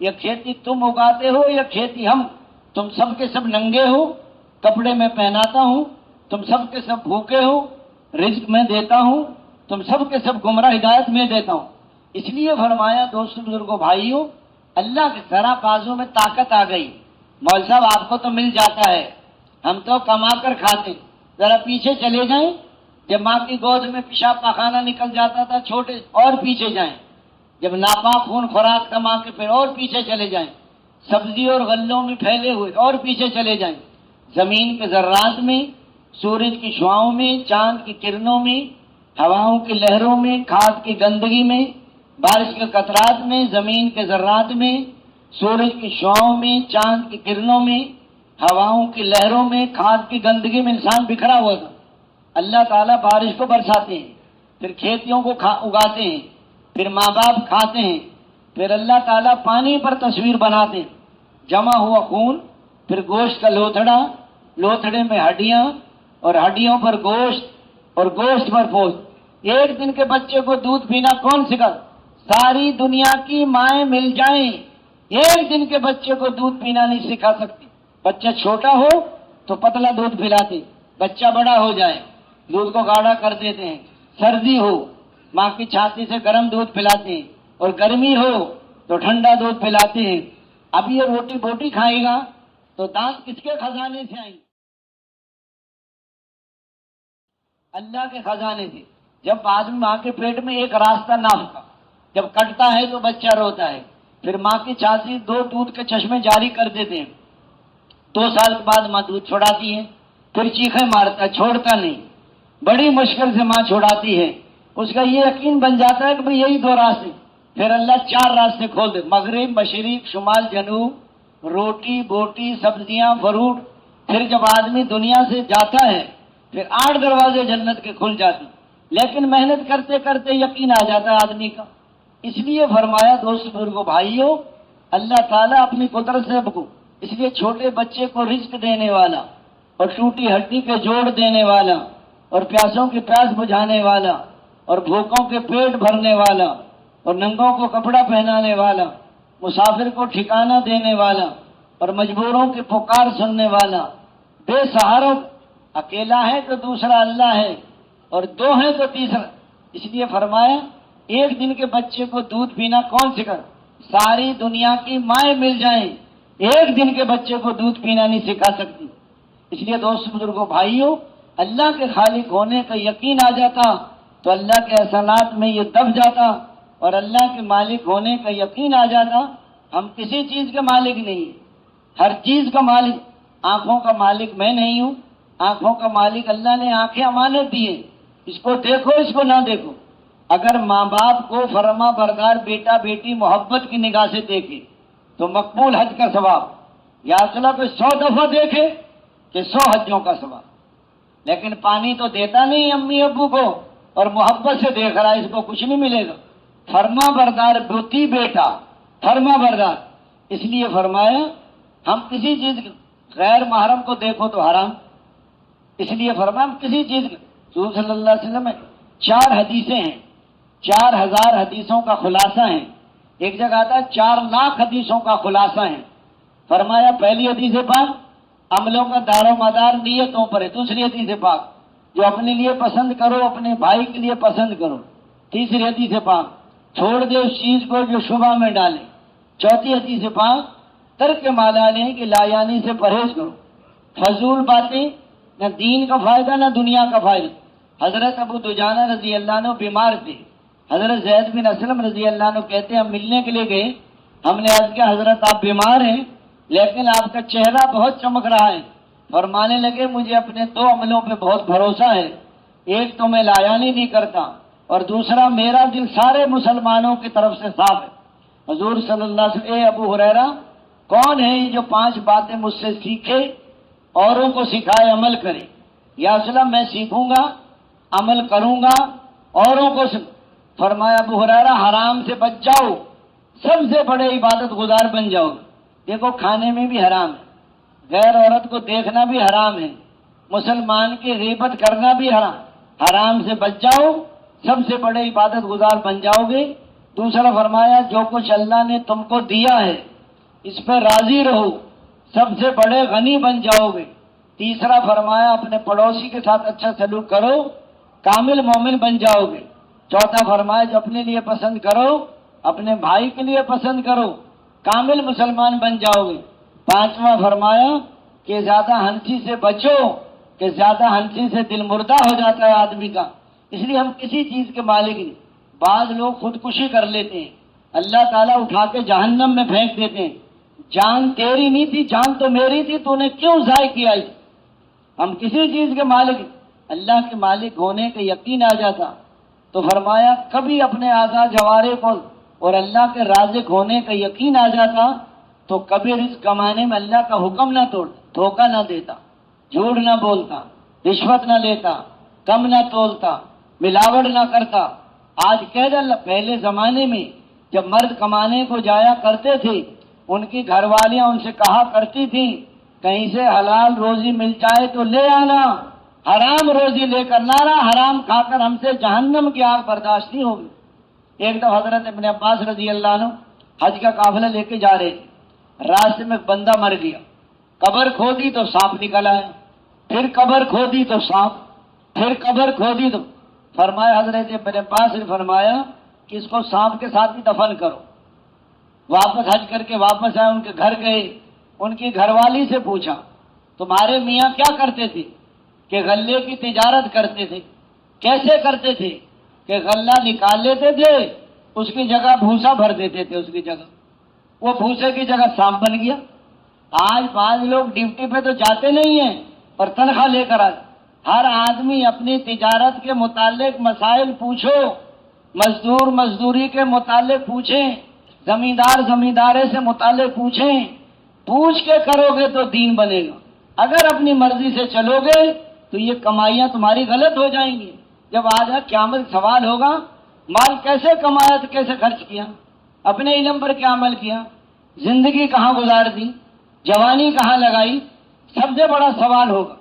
یا کھیتی تم اگاتے ہو یا کھیتی ہم؟ تم سب کے سب ننگے ہو، کپڑے میں پہناتا ہوں، تم سب کے سب بھوکے ہو، رزق میں دیتا ہوں، تم سب کے سب گمراہ ہدایت میں دیتا ہوں۔ اس لیے فرمایا دوستوں بزرگوں بھائیوں، اللہ کے ذرا بازوں میں طاقت آ گئی۔ مول صاحب آپ کو تو مل جاتا ہے، ہم تو کما کر کھاتے۔ ذرا پیچھے چلے جائیں، جب ماں کی گود میں پیشاب پاخانہ نکل جاتا تھا چھوٹے، اور پیچھے جائیں، جب ناپاک خون خوراک کما کے پھر اور پیچھے چلے جائیں، سبزی اور غلوں میں پھیلے ہوئے اور پیچھے چلے جائیں، زمین کے ذرات میں، سورج کی شعاؤں میں، چاند کی کرنوں میں، ہواؤں کی لہروں میں، کھاد کی گندگی میں، بارش کے قطرات میں، زمین کے ذرات میں، سورج کی شعاؤں میں، چاند کی کرنوں میں، ہواؤں کی لہروں میں، کھاد کی گندگی میں انسان بکھرا ہوا تھا۔ اللہ تعالیٰ بارش کو برساتے ہیں، پھر کھیتیوں کو اگاتے ہیں، پھر ماں باپ کھاتے ہیں، پھر اللہ تعالیٰ پانی پر تصویر بناتے ہیں، جمع ہوا خون، پھر گوشت کا لوتھڑا، لوتھڑے میں ہڈیاں، اور ہڈیوں پر گوشت، اور گوشت پر پوست۔ ایک دن کے بچے کو دودھ پینا کون سکھا؟ ساری دنیا کی مائیں مل جائیں، ایک دن کے بچے کو دودھ پینا نہیں سکھا سکتی۔ بچہ چھوٹا ہو تو پتلا دودھ پلاتے، بچہ بڑا ہو جائے دودھ کو گاڑھا کر دیتے ہیں، سردی ہو ماں کی چھاتی سے گرم دودھ پلاتے ہیں، اور گرمی ہو تو ٹھنڈا دودھ پلاتے ہیں۔ اب یہ روٹی بوٹی کھائے گا تو دانت کس کے خزانے سے آئیں گے؟ اللہ کے خزانے سے۔ جب آدمی ماں کے پیٹ میں ایک راستہ ناف کا جب کٹتا ہے تو بچہ روتا ہے، پھر ماں کی چاچی 2 دودھ کے چشمے جاری کر دیتے ہیں، 2 سال کے بعد ماں دودھ چھوڑاتی ہے، پھر چیخیں مارتا، چھوڑتا نہیں، بڑی مشکل سے ماں چھوڑاتی ہے، اس کا یہ یقین بن جاتا ہے کہ بھئی یہی 2 راستے، پھر اللہ 4 راستے کھول دے، مغرب، مشرق، شمال، جنوب، روٹی بوٹی، سبزیاں، فروٹ۔ پھر جب آدمی دنیا سے جاتا ہے پھر 8 دروازے جنت کے کھل جاتے ہیں، لیکن محنت کرتے کرتے یقین آ جاتا ہے آدمی کا۔ اس لیے فرمایا دوست بزرگوں بھائیوں، اللہ تعالیٰ اپنی قدرت سے کو اس لیے چھوٹے بچے کو رزق دینے والا اور ٹوٹی ہڈی کے جوڑ دینے والا اور پیاسوں کی پیاس بجھانے والا اور بھوکوں کے پیٹ بھرنے والا اور ننگوں کو کپڑا پہنانے والا، مسافر کو ٹھکانہ دینے والا اور مجبوروں کی پکار سننے والا، بے سہاروں اکیلا ہے تو دوسرا اللہ ہے اور 2 ہیں تو تیسرا۔ اس لیے فرمایا 1 دن کے بچے کو دودھ پینا کون سکھا؟ ساری دنیا کی مائیں مل جائیں 1 دن کے بچے کو دودھ پینا نہیں سکھا سکتی۔ اس لیے دوست بزرگوں بھائیوں، اللہ کے خالق ہونے کا یقین آ جاتا تو اللہ کے احسانات میں یہ دب جاتا، اور اللہ کے مالک ہونے کا یقین آ جاتا ہم کسی چیز کے مالک نہیں ہیں، ہر چیز کا مالک۔ آنکھوں کا مالک میں نہیں ہوں، آنکھوں کا مالک اللہ نے آنکھیں امانت دی ہیں، اس کو دیکھو اس کو نہ دیکھو۔ اگر ماں باپ کو فرما بردار بیٹا بیٹی محبت کی نگاہ سے دیکھے تو مقبول حج کا ثواب، یا اصلا کوئی 100 دفعہ دیکھے کہ 100 حجوں کا ثواب۔ لیکن پانی تو دیتا نہیں امی ابو کو اور محبت سے دیکھ رہا ہے، اس کو کچھ نہیں ملے گا۔ فرما بردار بوتی بیٹا، فرما بردار۔ اس لیے فرمایا ہم کسی چیز غیر محرم کو دیکھو تو حرام، اس لیے فرمایا ہم کسی چیز حضور صلی اللہ علیہ وسلم میں 4 حدیثیں ہیں، 4000 حدیثوں کا خلاصہ ہیں، ایک جگہ آتا ہے 4 لاکھ حدیثوں کا خلاصہ ہے۔ فرمایا پہلی حدیث پاک عملوں کا دار و مدار نیتوں پر ہے، دوسری حدیث پاک جو اپنے لیے پسند کرو اپنے بھائی کے لیے پسند کرو، تیسری حدیث پاک چھوڑ دے اس چیز کو جو شبہ میں ڈالے، چوتھی حدیث پاک ترک ما لا یعنی کہ لا یعنی سے پرہیز کرو، فضول باتیں نہ دین کا فائدہ نہ دنیا کا فائدہ۔ حضرت ابو دجانہ رضی اللہ عنہ بیمار تھے، حضرت زید بن اسلم رضی اللہ عنہ کہتے ہیں ہم ملنے کے لیے گئے، ہم نے عرض کیا حضرت آپ بیمار ہیں لیکن آپ کا چہرہ بہت چمک رہا ہے۔ فرمانے لگے مجھے اپنے 2 عملوں پہ بہت بھروسہ ہے، ایک تو میں لایانی نہیں کرتا اور دوسرا میرا دل سارے مسلمانوں کی طرف سے صاف ہے۔ حضور صلی اللہ علیہ وسلم اے ابو ہریرہ کون ہے جو 5 باتیں مجھ سے سیکھے اوروں کو سکھائے عمل کرے؟ یا اسلام میں سیکھوں گا عمل کروں گا اوروں کو فرمایا ابو ہریرہ حرام سے بچ جاؤ، سب سے بڑے عبادت گزار بن جاؤ۔ دیکھو کھانے میں بھی حرام ہے، غیر عورت کو دیکھنا بھی حرام ہے، مسلمان کی غیبت کرنا بھی حرام، حرام سے بچ جاؤ سب سے بڑے عبادت گزار بن جاؤ گے۔ دوسرا فرمایا جو کچھ اللہ نے تم کو دیا ہے اس پہ راضی رہو، سب سے بڑے غنی بن جاؤ گے۔ تیسرا فرمایا اپنے پڑوسی کے ساتھ اچھا سلوک کرو، کامل مومن بن جاؤ گے۔ چوتھا فرمایا جو اپنے لیے پسند کرو اپنے بھائی کے لیے پسند کرو، کامل مسلمان بن جاؤ گے۔ پانچواں فرمایا کہ زیادہ ہنسی سے بچو کہ زیادہ ہنسی سے دل مردہ ہو جاتا ہے آدمی کا۔ اس لیے ہم کسی چیز کے مالک نہیں۔ بعض لوگ خودکشی کر لیتے ہیں، اللہ تعالیٰ اٹھا کے جہنم میں پھینک دیتے ہیں، جان تیری نہیں تھی جان تو میری تھی، تو نے کیوں ضائع کیا اسے؟ ہم کسی چیز کے مالک، اللہ کے مالک ہونے کا یقین آ جاتا تو فرمایا کبھی اپنے اعضاء جوارح کو اور اللہ کے رازق ہونے کا یقین آ جاتا تو کبھی رزق کمانے میں اللہ کا حکم نہ توڑ، دھوکہ نہ دیتا، جھوٹ نہ بولتا، رشوت نہ لیتا، کم نہ تولتا، ملاوٹ نہ کرتا۔ آج کہہ ڈالا پہلے زمانے میں جب مرد کمانے کو جایا کرتے تھے ان کی گھر والیاں ان سے کہا کرتی تھیں کہیں سے حلال روزی مل جائے تو لے آنا، حرام روزی لے کر نہ رہا، حرام کھا کر ہم سے جہنم کی آگ برداشت نہیں ہوگی۔ ایک دفعہ حضرت ابن عباس رضی اللہ عنہ حج کا قافلہ لے کے جا رہے تھے، راستے میں بندہ مر گیا، قبر کھودی تو سانپ نکل آیا، پھر قبر کھودی تو سانپ، پھر قبر کھودی تو فرمایا حضرت ابن عباس نے فرمایا کہ اس کو سانپ کے ساتھ ہی دفن کرو۔ واپس حج کر کے واپس آئے، ان کے گھر گئے، ان کی گھر والی سے پوچھا تمہارے میاں کیا کرتے تھے؟ کہ غلے کی تجارت کرتے تھے۔ کیسے کرتے تھے؟ کہ غلہ نکال لیتے تھے اس کی جگہ بھوسا بھر دیتے تھے اس کی جگہ، وہ بھوسے کی جگہ سانپ بن گیا۔ آج بعض لوگ ڈیوٹی پہ تو جاتے نہیں ہیں پر تنخواہ لے کر آتے۔ ہر آدمی اپنی تجارت کے متعلق مسائل پوچھو، مزدور مزدوری کے متعلق پوچھیں، زمیندار زمیندارے سے متعلق پوچھیں، پوچھ کے کرو گے تو دین بنے گا۔ اگر اپنی مرضی سے چلو گے تو یہ کمائیاں تمہاری غلط ہو جائیں گی۔ جب آج قیامت سوال ہوگا مال کیسے کمایا تو کیسے خرچ کیا، اپنے علم پر کیا عمل کیا، زندگی کہاں گزار دی، جوانی کہاں لگائی، سب سے بڑا سوال ہوگا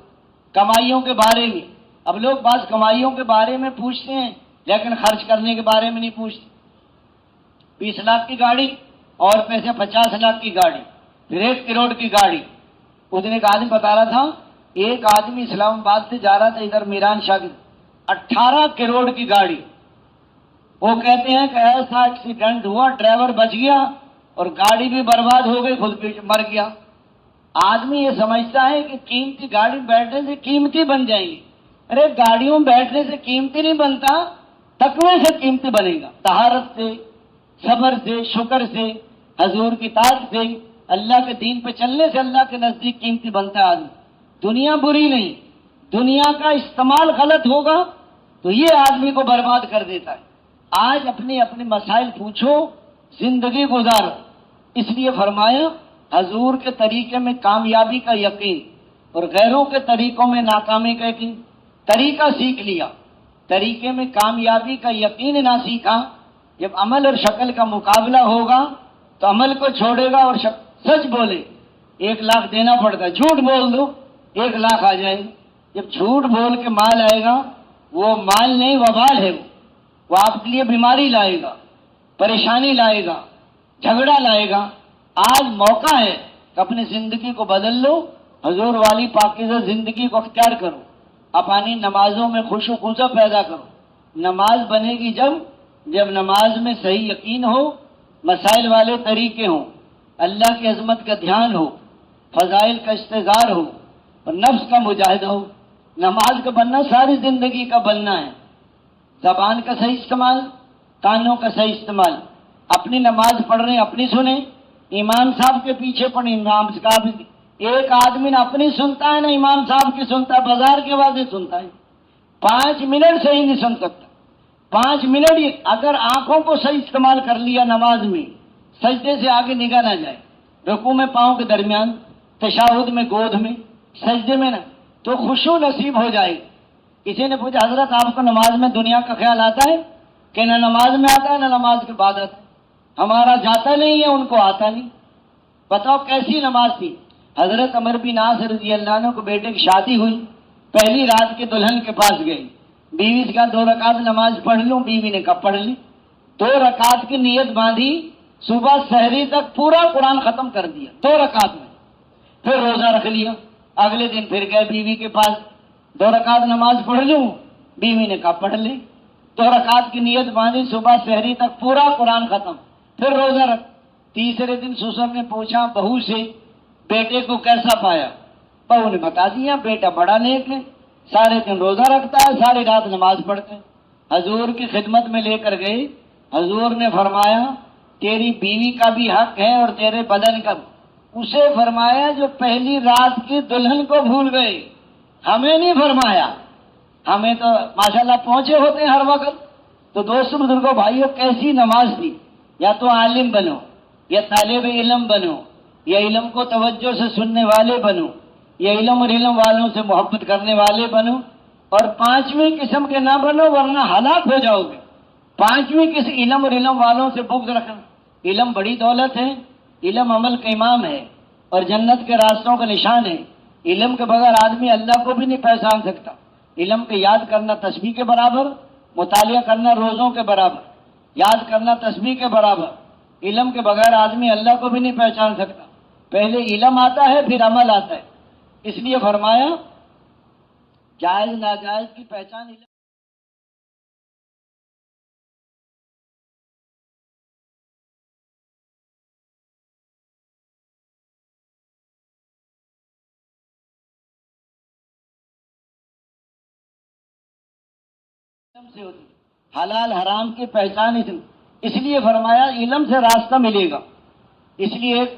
کمائیوں کے بارے میں۔ اب لوگ بعض کمائیوں کے بارے میں پوچھتے ہیں لیکن خرچ کرنے کے بارے میں نہیں پوچھتے۔ 20 لاکھ کی گاڑی اور پیسے 50 لاکھ کی گاڑی، پھر 1 کروڑ کی گاڑی۔ اس دن ایک آدمی بتا رہا تھا، ایک آدمی اسلام آباد سے جا رہا تھا ادھر میران شاہ کی، 18 کروڑ کی گاڑی۔ وہ کہتے ہیں کہ ایسا ایکسیڈنٹ ہوا، ڈرائیور بچ گیا اور گاڑی بھی برباد ہو گئی، خود بھی مر گیا۔ آدمی یہ سمجھتا ہے کہ قیمتی گاڑی بیٹھنے سے قیمتی بن جائیں گی۔ ارے گاڑیوں بیٹھنے سے قیمتی نہیں بنتا، تقوی سے قیمتی بنے گا، طہارت سے، صبر سے، شکر سے، حضور کی اطاعت سے، اللہ کے دین پہ چلنے سے اللہ کے نزدیک قیمتی بنتا ہے آدمی۔ دنیا بری نہیں، دنیا کا استعمال غلط ہوگا تو یہ آدمی کو برباد کر دیتا ہے۔ آج اپنے اپنے مسائل پوچھو، زندگی گزارو۔ اس لیے فرمایا حضور کے طریقے میں کامیابی کا یقین اور غیروں کے طریقوں میں ناکامی کا یقین۔ طریقہ سیکھ لیا، طریقے میں کامیابی کا یقین نہ سیکھا، جب عمل اور شکل کا مقابلہ ہوگا تو عمل کو چھوڑے گا اور سچ بولے 1 لاکھ دینا پڑتا ہے، جھوٹ بول دو 1 لاکھ آ جائے گا۔ جب جھوٹ بول کے مال آئے گا وہ مال نہیں وبال ہے، وہ آپ کے لیے بیماری لائے گا، پریشانی لائے گا، جھگڑا لائے گا۔ آج موقع ہے کہ اپنی زندگی کو بدل لو، حضور والی پاکیزہ زندگی کو اختیار کرو، اپنی نمازوں میں خوشو خصوصا پیدا کرو۔ نماز بنے گی جب نماز میں صحیح یقین ہو، مسائل والے طریقے ہوں، اللہ کی عظمت کا دھیان ہو، فضائل کا استحضار ہو اور نفس کا مجاہدہ ہو۔ نماز کا بننا ساری زندگی کا بننا ہے۔ زبان کا صحیح استعمال، کانوں کا صحیح استعمال۔ اپنی نماز پڑھ رہے ہیں اپنی سنیں، امام صاحب کے پیچھے پڑھیں، امام صاحب ایک آدمی نہ اپنی سنتا ہے نہ امام صاحب کی سنتا ہے، بازار کے واضح سنتا ہے، 5 منٹ صحیح نہیں سن سکتا۔ 5 منٹ اگر آنکھوں کو صحیح استعمال کر لیا نماز میں، سجدے سے آگے نگاہ نہ جائے، رکوع میں پاؤں کے درمیان، تشہد میں گود میں، سجدے میں نہ، تو خشوع نصیب ہو جائے۔ کسی نے پوچھا حضرت آپ کو نماز میں دنیا کا خیال آتا ہے؟ کہ نہ نماز میں آتا ہے نہ نماز کے بعد آتا ہے، ہمارا جاتا نہیں ہے، ان کو آتا نہیں۔ بتاؤ کیسی نماز تھی؟ حضرت عمر بن عاص رضی اللہ عنہ کو بیٹے کی شادی ہوئی، پہلی رات کے دلہن کے پاس گئی، بیوی سے کہا 2 رکعت نماز پڑھ لوں، بیوی نے کہا پڑھ لی، 2 رکعت کی نیت باندھی، صبح سحری تک پورا قرآن ختم کر دیا 2 رکعت میں، پھر روزہ رکھ لیا۔ اگلے دن پھر گئے بیوی کے پاس، 2 رکعت نماز پڑھ لوں، بیوی نے کہا پڑھ لے، 2 رکعت کی نیت باندھی، صبح سحری تک پورا قرآن ختم، پھر روزہ رکھ۔ تیسرے دن سسر نے پوچھا بہو سے بیٹے کو کیسا پایا؟ بہو نے بتا دیا بیٹا بڑا نیک ہے، سارے دن روزہ رکھتا ہے، ساری رات نماز پڑھتے ہیں۔ حضور کی خدمت میں لے کر گئے، حضور نے فرمایا تیری بیوی کا بھی حق ہے اور تیرے بدن کا بھی۔ اسے فرمایا جو پہلی رات کی دلہن کو بھول گئے، ہمیں نہیں فرمایا، ہمیں تو ماشاءاللہ پہنچے ہوتے ہیں ہر وقت۔ تو دوستو بزرگوں بھائیوں، کیسی نماز تھی؟ یا تو عالم بنو، یا طالب علم بنو، یا علم کو توجہ سے سننے والے بنو، یا علم اور علم والوں سے محبت کرنے والے بنو، اور 5ویں قسم کے نہ بنو ورنہ ہلاک ہو جاؤ گے۔ 5ویں قسم علم اور علم والوں سے بغض رکھنا۔ علم بڑی دولت ہے، علم عمل کا امام ہے اور جنت کے راستوں کا نشان ہے۔ علم کے بغیر آدمی اللہ کو بھی نہیں پہچان سکتا۔ علم کے یاد کرنا تسبیح کے برابر، مطالعہ کرنا روزوں کے برابر، یاد کرنا تسبیح کے برابر۔ علم کے بغیر آدمی اللہ کو بھی نہیں پہچان سکتا۔ پہلے علم آتا ہے پھر عمل آتا ہے۔ اس لیے فرمایا جائز ناجائز کی پہچان علم سے ہوتی، حلال حرام کی پہچان اس لیے فرمایا علم سے راستہ ملے گا۔ اس لیے ایک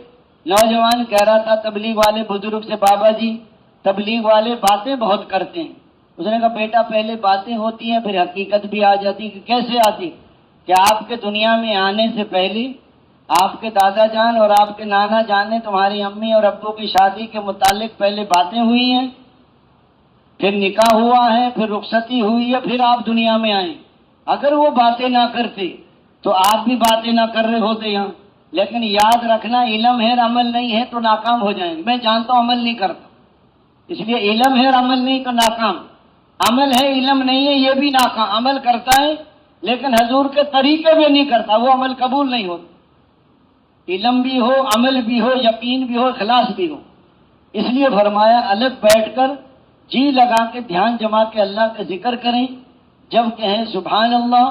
نوجوان کہہ رہا تھا تبلیغ والے بزرگ سے، بابا جی تبلیغ والے باتیں بہت کرتے ہیں. اس نے کہا بیٹا پہلے باتیں ہوتی ہیں پھر حقیقت بھی آ جاتی. کہ کیسے آتی؟ کہ آپ کے دنیا میں آنے سے پہلے آپ کے دادا جان اور آپ کے نانا جان نے تمہاری امی اور ابو کی شادی کے متعلق پہلے باتیں ہوئی ہیں، پھر نکاح ہوا ہے، پھر رخصتی ہوئی ہے، پھر آپ دنیا میں آئے. اگر وہ باتیں نہ کرتے تو آپ بھی باتیں نہ کر رہے ہوتے یہاں. لیکن یاد رکھنا علم ہے عمل نہیں ہے تو ناکام ہو جائیں گے. میں جانتا ہوں عمل نہیں کرتا، اس لیے علم ہے عمل نہیں تو ناکام. عمل ہے علم نہیں ہے یہ بھی ناکام. عمل کرتا ہے لیکن حضور کے طریقے میں نہیں کرتا، وہ عمل قبول نہیں ہوتا. علم بھی ہو، عمل بھی ہو، یقین بھی ہو، اخلاص بھی ہو. اس لیے فرمایا الگ بیٹھ کر جی لگا کے دھیان جما کے اللہ کا ذکر کریں. جب کہیں سبحان اللہ،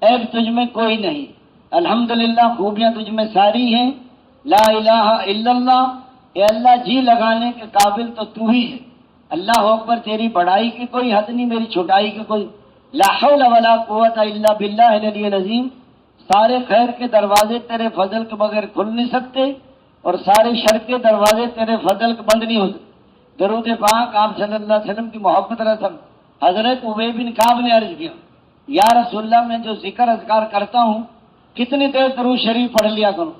عیب تجھ میں کوئی نہیں، الحمدللہ خوبیاں تجھ میں ساری ہیں، لا الہ الا اللہ، اے اللہ جی لگانے کے قابل تو تو ہی ہے. اللہ اکبر، تیری بڑائی کی کوئی حد نہیں، میری چھوٹائی کی کوئی. لا حول ولا قوت الا باللہ العلی العظیم. سارے خیر کے دروازے تیرے فضل کے بغیر کھل نہیں سکتے اور سارے شر کے دروازے تیرے فضل کے بند نہیں ہو سکتے. درود پاک آپ صلی اللہ علیہ وسلم کی محبت رسم. حضرت ابی بن کعب نے عرض کیا یا رسول اللہ میں جو ذکر اذکار کرتا ہوں کتنی دیر درود شریف پڑھ لیا کروں؟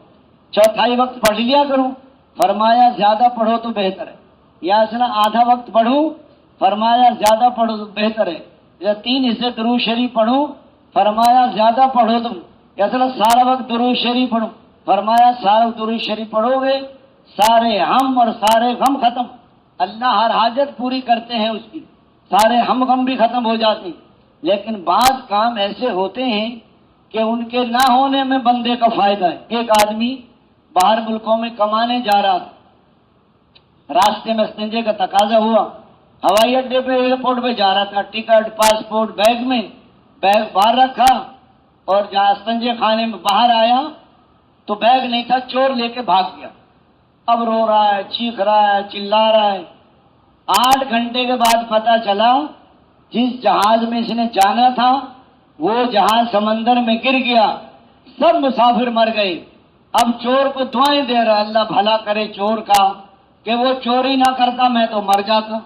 چوتھائی وقت پڑھ لیا کروں؟ فرمایا زیادہ پڑھو تو بہتر ہے. یا اصلا آدھا وقت پڑھوں؟ فرمایا زیادہ پڑھو تو بہتر ہے. یا 3 حصے درود شریف پڑھوں؟ فرمایا زیادہ پڑھو تو اصلا سارا وقت درود شریف پڑھو؟ فرمایا سارا درود شریف پڑھو گے سارے ہم اور سارے غم ختم. اللہ ہر حاجت پوری کرتے ہیں اس کی، سارے ہم غم بھی ختم ہو جاتے ہیں. لیکن بعض کام ایسے ہوتے ہیں کہ ان کے نہ ہونے میں بندے کا فائدہ ہے. ایک آدمی باہر ملکوں میں کمانے جا رہا تھا، راستے میں استنجے کا تقاضا ہوا. ہوائی اڈے پہ ایئرپورٹ پہ جا رہا تھا، ٹکٹ پاسپورٹ بیگ میں، بیگ باہر رکھا اور جہاں استنجے خانے میں باہر آیا تو بیگ نہیں تھا، چور لے کے بھاگ گیا. اب رو رہا ہے، چیخ رہا ہے، چلا رہا ہے. 8 گھنٹے کے بعد پتا چلا جس جہاز میں اس نے جانا تھا وہ جہاز سمندر میں گر گیا، سب مسافر مر گئے. اب چور کو دعائیں دے رہا اللہ بھلا کرے چور کا کہ وہ چوری نہ کرتا میں تو مر جاتا.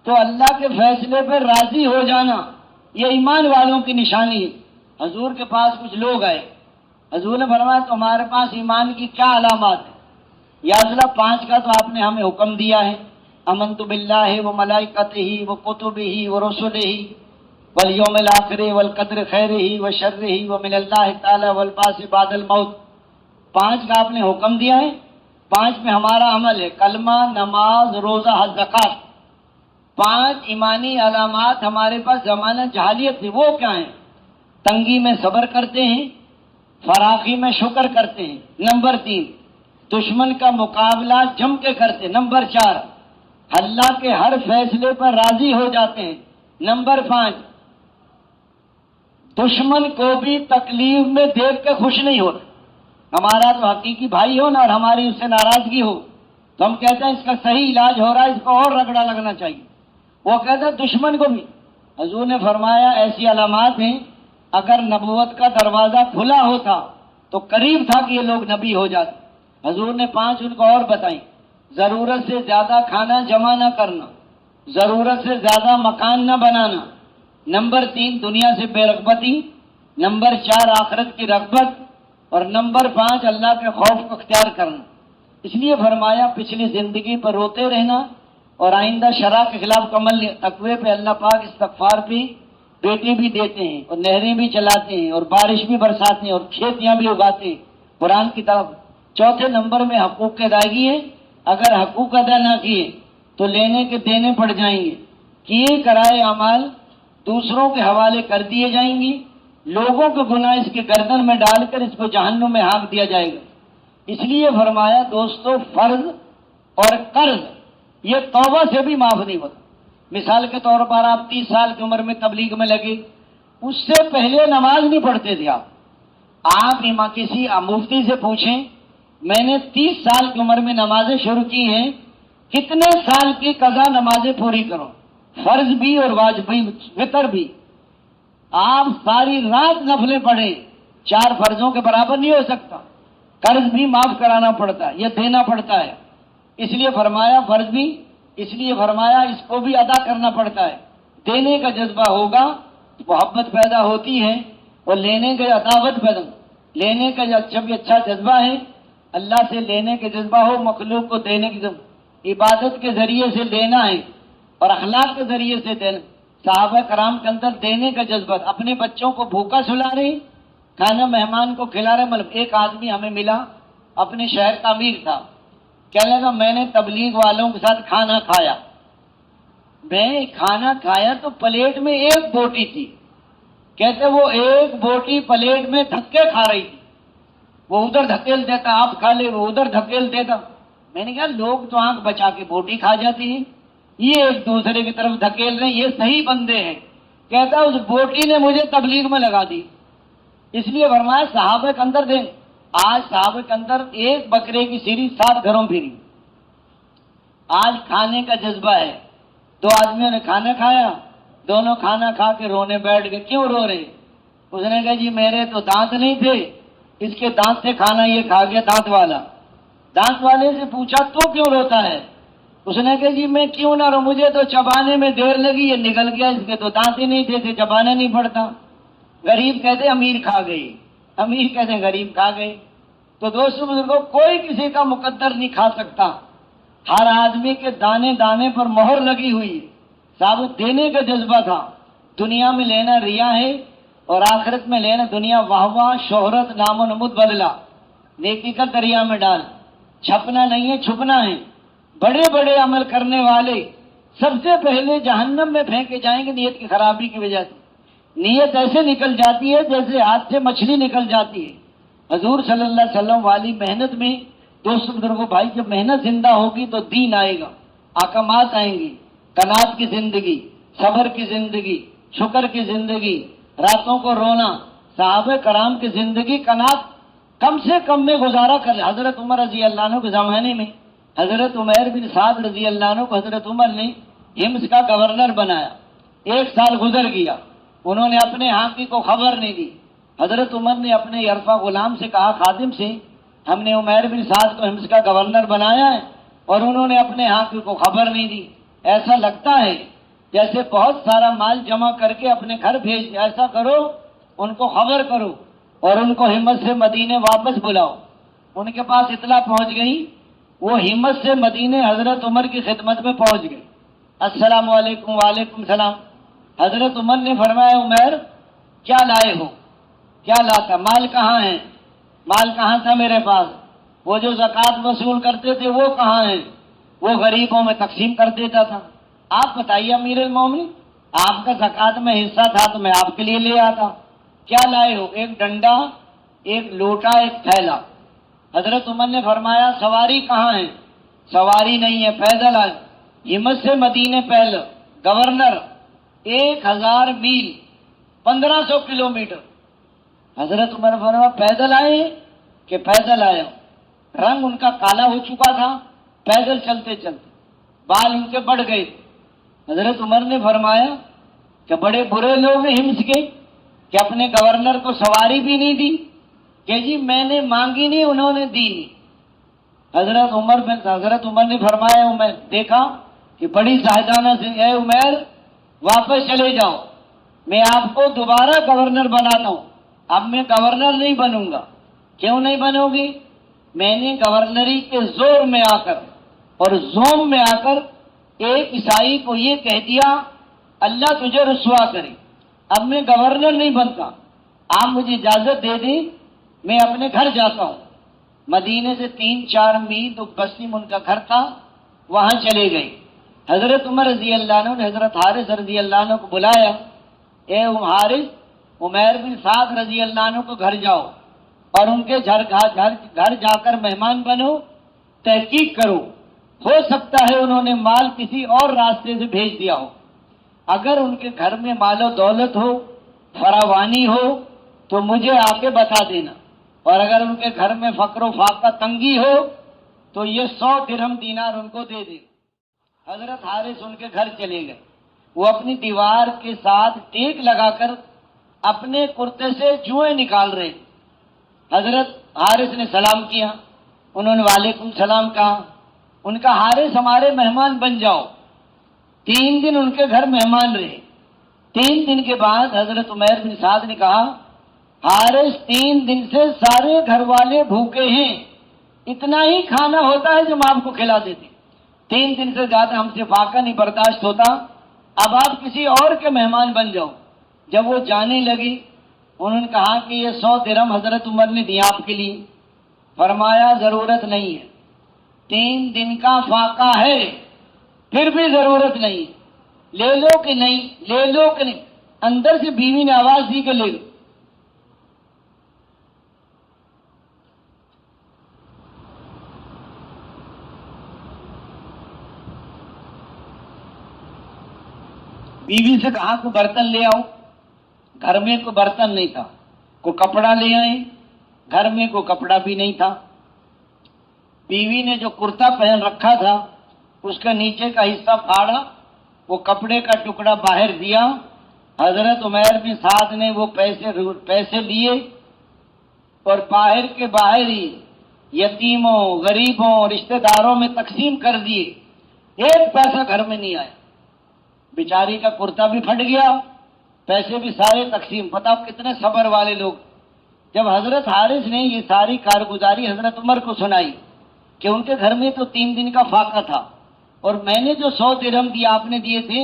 تو اللہ کے فیصلے پہ راضی ہو جانا یہ ایمان والوں کی نشانی ہے. حضور کے پاس کچھ لوگ آئے، حضور نے فرمایا تمہارے پاس ایمان کی کیا علامات ہے؟ یا اللہ 5 کا تو آپ نے ہمیں حکم دیا ہے، آمنت باللہ و ملائکتہ و کتبہ و رسلہ والیوم الآخر والقدر خیرہ و شرہ و من اللہ تعالی والبعث بعد الموت. 5 کا آپ نے حکم دیا ہے، 5 میں ہمارا عمل ہے، کلمہ، نماز، روزہ، حج، زکات. 5 ایمانی علامات ہمارے پاس زمانہ جہالیت تھی، وہ کیا ہیں؟ تنگی میں صبر کرتے ہیں، فراخی میں شکر کرتے ہیں. نمبر 3 دشمن کا مقابلہ جم کے کرتے. نمبر 4 اللہ کے ہر فیصلے پر راضی ہو جاتے ہیں. نمبر 5 دشمن کو بھی تکلیف میں دیکھ کے خوش نہیں ہوتا. ہمارا تو حقیقی بھائی ہو نا اور ہماری اس سے ناراضگی ہو تو ہم کہتے ہیں اس کا صحیح علاج ہو رہا ہے، اس کو اور رگڑا لگنا چاہیے. وہ کہتے ہیں دشمن کو بھی. حضور نے فرمایا ایسی علامات ہیں اگر نبوت کا دروازہ کھلا ہوتا تو قریب تھا کہ یہ لوگ نبی ہو جاتے. حضور نے 5 ان کو اور بتائیں. ضرورت سے زیادہ کھانا جمع نہ کرنا، ضرورت سے زیادہ مکان نہ بنانا. نمبر 3 دنیا سے بے رغبتی. نمبر 4 آخرت کی رغبت. اور نمبر 5 اللہ کے خوف کو اختیار کرنا. اس لیے فرمایا پچھلی زندگی پر روتے رہنا اور آئندہ شرع کے خلاف عمل. تقوی پہ اللہ پاک استغفار پہ بیٹی بھی دیتے ہیں اور نہریں بھی چلاتے ہیں اور بارش بھی برساتے ہیں اور کھیتیاں بھی اگاتے ہیں قرآن کی طرف. 4 نمبر میں حقوق کی ادائیگی ہے. اگر حقوق ادا نہ کیے تو لینے کے دینے پڑ جائیں گے. کیے کرائے اعمال دوسروں کے حوالے کر دیے جائیں گے. لوگوں کے گناہ اس کے گردن میں ڈال کر اس کو جہنم میں ہانک دیا جائے گا. اس لیے فرمایا دوستو فرض اور قرض یہ توبہ سے بھی معاف نہیں ہوتا. مثال کے طور پر آپ 30 سال کی عمر میں تبلیغ میں لگے، اس سے پہلے نماز نہیں پڑھتے تھے. آپ کسی مفتی سے پوچھیں میں نے 30 سال کی عمر میں نمازیں شروع کی ہیں، کتنے سال کی قضا نمازیں پوری کرو، فرض بھی اور واجبی وتر بھی. آپ ساری رات نفلیں پڑھیں 4 فرضوں کے برابر نہیں ہو سکتا. قرض بھی معاف کرانا پڑتا ہے، یہ دینا پڑتا ہے، اس لیے فرمایا فرض بھی، اس لیے فرمایا اس کو بھی ادا کرنا پڑتا ہے۔ دینے کا جذبہ ہوگا محبت پیدا ہوتی ہے، اور لینے کا عداوت پیدا، لینے کا جب اچھا جذبہ ہے، اللہ سے لینے کا جذبہ ہو، مخلوق کو دینے کی جذبہ، عبادت کے ذریعے سے لینا ہے اور اخلاق کے ذریعے سے دینا۔ صحابہ کرام کے اندر دینے کا جذبہ، اپنے بچوں کو بھوکا سلا رہے، کھانا مہمان کو کھلا رہے۔ مطلب ایک آدمی ہمیں ملا، اپنے شہر کا امیر تھا، کہنے لگا میں نے تبلیغ والوں کے ساتھ کھانا کھایا، میں کھانا کھایا تو پلیٹ میں ایک بوٹی تھی، کہتے وہ ایک بوٹی پلیٹ میں دھکے کھا رہی تھی، وہ ادھر دھکیل دیتا، آپ کھا لے، وہ ادھر دھکیل دیتا۔ میں نے کہا لوگ تو آنکھ بچا کے بوٹی کھا جاتی ہیں، یہ ایک دوسرے کی طرف دھکیل رہے ہیں، یہ صحیح بندے ہیں۔ کہتا اس بوٹی نے مجھے تبلیغ میں لگا دی۔ اس لیے فرمایا صحابہ کے اندر دیں، آج صحابہ کے اندر ایک بکرے کی سیری 7 گھروں پھری۔ آج کھانے کا جذبہ ہے، دو آدمیوں نے کھانا کھایا، دونوں کھانا کھا کے رونے بیٹھ گئے۔ کیوں رو رہے؟ اس نے کہا جی میرے تو دانت نہیں تھے، اس کے دانت سے کھانا یہ کھا گیا دانت والا۔ دانت والے سے پوچھا تو کیوں روتا ہے؟ اس نے کہا جی میں کیوں نہ رو، مجھے تو چبانے میں دیر لگی، یہ نکل گیا، اس کے تو دانت ہی نہیں تھے، اسے چبانا نہیں پڑتا۔ غریب کہتے امیر کھا گئی، امیر کہتے غریب کھا گئی۔ تو دوستو بزرگوں، کوئی کسی کا مقدر نہیں کھا سکتا، ہر آدمی کے دانے دانے پر مہر لگی ہوئی ہے۔ ثابت دینے کا جذبہ تھا، دنیا میں لینا ریا ہے اور آخرت میں لینا دنیا واہ واہ، شہرت، نام و نمود بدلا، نیکی کا دریا میں ڈال، چھپنا نہیں ہے چھپنا ہے۔ بڑے بڑے عمل کرنے والے سب سے پہلے جہنم میں پھینکے جائیں گے نیت کی خرابی کی وجہ سے۔ نیت ایسے نکل جاتی ہے جیسے ہاتھ سے مچھلی نکل جاتی ہے۔ حضور صلی اللہ علیہ وسلم والی محنت میں دوست بزرگوں بھائی، جب محنت زندہ ہوگی تو دین آئے گا، احکامات آئیں گی، قناعت کی زندگی، صبر کی زندگی، شکر کی زندگی، راتوں کو رونا۔ صحابہ کرام کی زندگی قناعت کم سے کم میں گزارا کر لے۔ حضرت عمر رضی اللہ عنہ کے زمانے میں حضرت عمیر بن سعد رضی اللہ عنہ کو حضرت عمر نے ہمس کا گورنر بنایا۔ 1 سال گزر گیا، انہوں نے اپنے حاکی کو خبر نہیں دی۔ حضرت عمر نے اپنے یرفا غلام سے کہا، خادم سے، ہم نے عمیر بن سعد کو ہمس کا گورنر بنایا ہے اور انہوں نے اپنے حاکی کو خبر نہیں دی۔ ایسا لگتا ہے جیسے بہت سارا مال جمع کر کے اپنے گھر بھیج دیا۔ ایسا کرو، ان کو خبر کرو اور ان کو ہمت سے مدینے واپس بلاؤ۔ ان کے پاس اطلاع پہنچ گئی، وہ ہمت سے مدینے حضرت عمر کی خدمت میں پہنچ گئے۔ السلام علیکم۔ وعلیکم السلام۔ حضرت عمر نے فرمایا عمیر کیا لائے ہو؟ کیا لاتا؟ مال کہاں ہے؟ مال کہاں تھا میرے پاس؟ وہ جو زکوٰۃ وصول کرتے تھے وہ کہاں ہیں؟ وہ غریبوں میں تقسیم کر دیتا تھا۔ آپ بتائیے امیر المومنین، آپ کا زکوٰۃ میں حصہ تھا تو میں آپ کے لیے لے آتا۔ کیا لائے ہو؟ ایک ڈنڈا، ایک لوٹا، ایک تھیلا۔ حضرت عمر نے فرمایا سواری کہاں ہے؟ سواری نہیں ہے، پیدل آئے۔ ہمت سے مدینے پہلے گورنر 1000 میل، 1500 کلومیٹر۔ حضرت عمر فرمایا پیدل آئے کہ پیدل آئے؟ رنگ ان کا کالا ہو چکا تھا پیدل چلتے چلتے، بال ان کے بڑھ گئے۔ حضرت عمر نے فرمایا کہ بڑے برے لوگ ہیں ہمس کے کہ اپنے گورنر کو سواری بھی نہیں دی، کہ جی میں نے مانگی نہیں انہوں نے دی نہیں۔ حضرت عمر نے فرمایا عمر دیکھا کہ بڑی زاہدانہ سے، اے عمر واپس چلے جاؤ، میں آپ کو دوبارہ گورنر بناتا ہوں، اب میں گورنر نہیں بنوں گا۔ کیوں نہیں بنو گی؟ میں نے گورنری کے زور میں آ کر اور زوم میں آ کر ایک عیسائی کو یہ کہہ دیا اللہ تجھے رسوا کرے، اب میں گورنر نہیں بنتا، آپ مجھے اجازت دے دیں، میں اپنے گھر جاتا ہوں۔ مدینے سے 3-4 میل تو بستی میں ان کا گھر تھا، وہاں چلے گئے۔ حضرت عمر رضی اللہ عنہ نے حضرت حارث رضی اللہ عنہ کو بلایا، اے حارث، عمیر بن سعد رضی اللہ عنہ کو گھر جاؤ اور ان کے گھر جا کر مہمان بنو، تحقیق کرو، ہو سکتا ہے انہوں نے مال کسی اور راستے سے بھیج دیا ہو، اگر ان کے گھر میں مال و دولت ہو، فراوانی ہو تو مجھے آ کے بتا دینا، اور اگر ان کے گھر میں فقر و فاقہ تنگی ہو تو یہ 100 درہم دینار ان کو دے دے۔ حضرت حارث ان کے گھر چلے گئے، وہ اپنی دیوار کے ساتھ ٹیک لگا کر اپنے کرتے سے جوئیں نکال رہے۔ حضرت حارث نے سلام کیا، انہوں نے وعلیکم السلام کہا۔ ان کا حارث ہمارے مہمان بن جاؤ۔ 3 دن ان کے گھر مہمان رہے۔ 3 دن کے بعد حضرت عمیر بن سعد نے کہا حارث 3 دن سے سارے گھر والے بھوکے ہیں، اتنا ہی کھانا ہوتا ہے جو ہم آپ کو کھلا دیتے، 3 دن سے زیادہ ہم سے فاقہ نہیں برداشت ہوتا، اب آپ کسی اور کے مہمان بن جاؤ۔ جب وہ جانے لگی انہوں نے کہا کہ یہ 100 درہم حضرت عمر نے دیا آپ کے لیے۔ فرمایا ضرورت نہیں ہے، 3 دن کا فاقہ ہے پھر بھی ضرورت نہیں، لے لو کہ نہیں، لے لو کہ نہیں۔ اندر سے بیوی نے آواز دی کہ لے لو۔ بیوی سے کہا کوئی برتن لے آؤ، گھر میں کوئی برتن نہیں تھا، کوئی کپڑا لے آئے، گھر میں کوئی کپڑا بھی نہیں تھا۔ بیوی نے جو کرتا پہن رکھا تھا اس کا نیچے کا حصہ پھاڑا، وہ کپڑے کا ٹکڑا باہر دیا، حضرت عمیر بن سعد نے وہ پیسے لیے اور باہر کے باہر ہی یتیموں، غریبوں، رشتہ داروں میں تقسیم کر دیے، 1 پیسہ گھر میں نہیں آیا۔ بیچاری کا کرتا بھی پھٹ گیا، پیسے بھی سارے تقسیم۔ پتہ کتنے صبر والے لوگ۔ جب حضرت حارث نے یہ ساری کارگزاری حضرت عمر کو سنائی کہ ان کے گھر میں تو 3 دن کا فاقہ تھا اور میں نے جو 100 درہم دیے آپ نے دیے تھے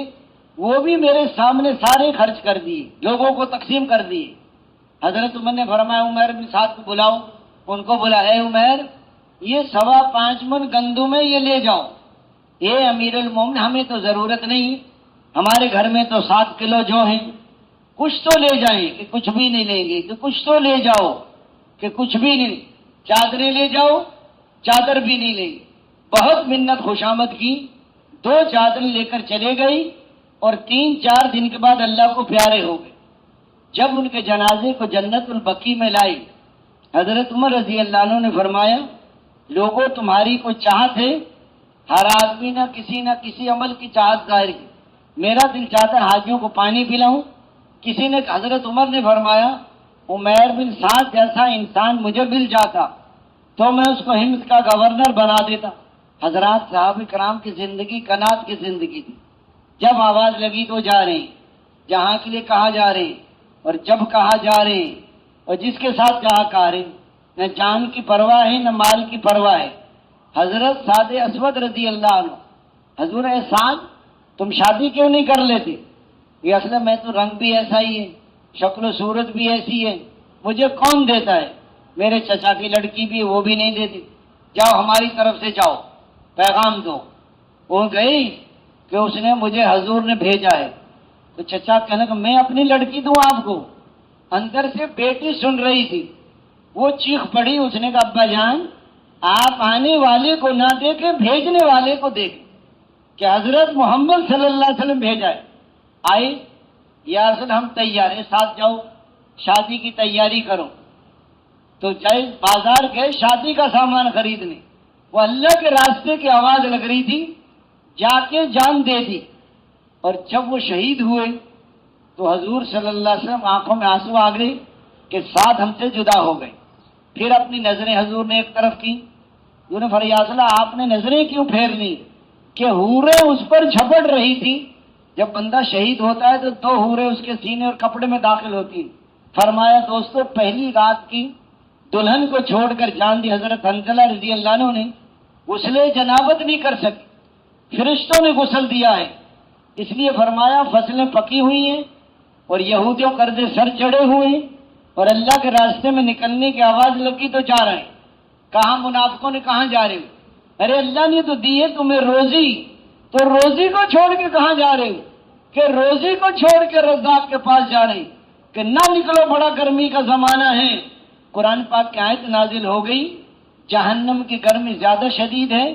وہ بھی میرے سامنے سارے خرچ کر دیے، لوگوں کو تقسیم کر دیے۔ حضرت عمر نے فرمایا عمیر بن سعد کو بلاؤ۔ ان کو بولا اے عمیر یہ 5.25 من گندم ہے، یہ لے جاؤ۔ یہ امیر المومن ہمیں تو ضرورت نہیں، ہمارے گھر میں تو 7 کلو جو ہیں، کچھ تو لے جائیں کہ کچھ بھی نہیں لیں گے، کہ کچھ تو لے جاؤ کہ کچھ بھی نہیں، چادریں لے جاؤ، چادر بھی نہیں لیں گے۔ بہت منت خوشامد کی، 2 چادریں لے کر چلے گئی اور 3-4 دن کے بعد اللہ کو پیارے ہو گئے۔ جب ان کے جنازے کو جنت البقیع میں لائی، حضرت عمر رضی اللہ عنہ نے فرمایا لوگوں تمہاری کوئی چاہت ہے؟ ہر آدمی نہ کسی عمل کی چاہت ظاہر کی۔ میرا دل چاہتا ہے حاجیوں کو پانی پلاؤں۔ کسی نے، حضرت عمر نے فرمایا عمیر بن سعد جیسا انسان مجھے مل جاتا تو میں اس کو ہند کا گورنر بنا دیتا۔ حضرات صحابہ کرام کی زندگی کنات کی زندگی تھی۔ جب آواز لگی تو جا رہے ہیں، جہاں کے لیے کہا جا رہے ہیں، اور جب کہا جا رہے ہیں، اور جس کے ساتھ کہا رہے ہیں، نہ جان کی پرواہ ہے نہ مال کی پرواہ ہے۔ حضرت سعد اسود رضی اللہ عنہ، حضور احسان تم شادی کیوں نہیں کر لیتے؟ یہ اصل میں تو رنگ بھی ایسا ہی ہے، شکل و صورت بھی ایسی ہے، مجھے کون دیتا ہے؟ میرے چچا کی لڑکی بھی وہ بھی نہیں دیتی، جاؤ ہماری طرف سے جاؤ پیغام دو۔ وہ گئی کہ اس نے مجھے حضور نے بھیجا ہے، تو چچا کہنے کہ میں اپنی لڑکی دوں آپ کو؟ اندر سے بیٹی سن رہی تھی، وہ چیخ پڑی، اس نے کہا ابا جان آپ آنے والے کو نہ دیکھیں بھیجنے والے کو دیکھیں کہ حضرت محمد صلی اللہ علیہ وسلم بھیجا ہے۔ آئے یا رسول ہم تیار ہیں، ساتھ جاؤ شادی کی تیاری کرو۔ تو جائے بازار گئے شادی کا سامان خریدنے، وہ اللہ کے راستے کی آواز لگ رہی تھی، جا کے جان دے دی۔ اور جب وہ شہید ہوئے تو حضور صلی اللہ علیہ وسلم آنکھوں میں آنسو آ گئے کہ ساتھ ہم سے جدا ہو گئے۔ پھر اپنی نظریں حضور نے ایک طرف کی، حضور نے فرمایا یا رسول اللہ آپ نے نظریں کیوں پھیرنی؟ کہ حوریں اس پر جھپٹ رہی تھی۔ جب بندہ شہید ہوتا ہے تو 2 حوریں اس کے سینے اور کپڑے میں داخل ہوتی ہیں۔ فرمایا دوستو پہلی رات کی دلہن کو چھوڑ کر جان دی حضرت حنظلہ رضی اللہ عنہ نے، غسل جنابت نہیں کر سکی، فرشتوں نے غسل دیا ہے۔ اس لیے فرمایا فصلیں پکی ہوئی ہیں اور یہودیوں قرضے سر چڑھے ہوئے ہیں اور اللہ کے راستے میں نکلنے کی آواز لگی تو جا رہے ہیں۔ کہاں منافقوں نے کہاں جا رہے ہو؟ ارے اللہ نے تو دی ہے تمہیں روزی، تو روزی کو چھوڑ کے کہاں جا رہے ہو؟ کہ روزی کو چھوڑ کے رزاق کے پاس جا رہے ہیں کہ نہ نکلو بڑا گرمی کا زمانہ ہے۔ قرآن پاک کی آیت نازل ہو گئی جہنم کی گرمی زیادہ شدید ہے،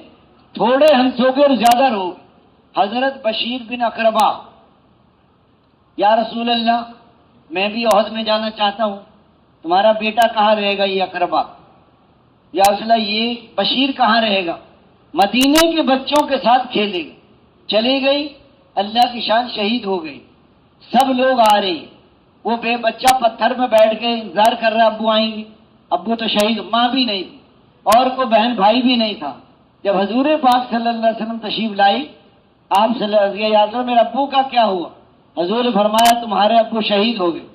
تھوڑے ہنسو گے اور زیادہ رہو گے۔ حضرت بشیر بن اقربا، یا رسول اللہ میں بھی احد میں جانا چاہتا ہوں، تمہارا بیٹا کہاں رہے گا؟ یہ اقربا، یا رسول اللہ یہ بشیر کہاں رہے گا؟ مدینے کے بچوں کے ساتھ کھیلے گا۔ چلی گئی، اللہ کی شان شہید ہو گئی۔ سب لوگ آ رہے ہیں، وہ بے بچہ پتھر میں بیٹھ کے انتظار کر رہا ابو آئیں گے۔ ابو تو شہید، ماں بھی نہیں تھی، اور کوئی بہن بھائی بھی نہیں تھا۔ جب حضور پاک صلی اللہ علیہ وسلم تشریف لائی، آپ صلی اللہ علیہ وسلم، میرے ابو کا کیا ہوا؟ حضور نے فرمایا تمہارے ابو شہید ہو گئے۔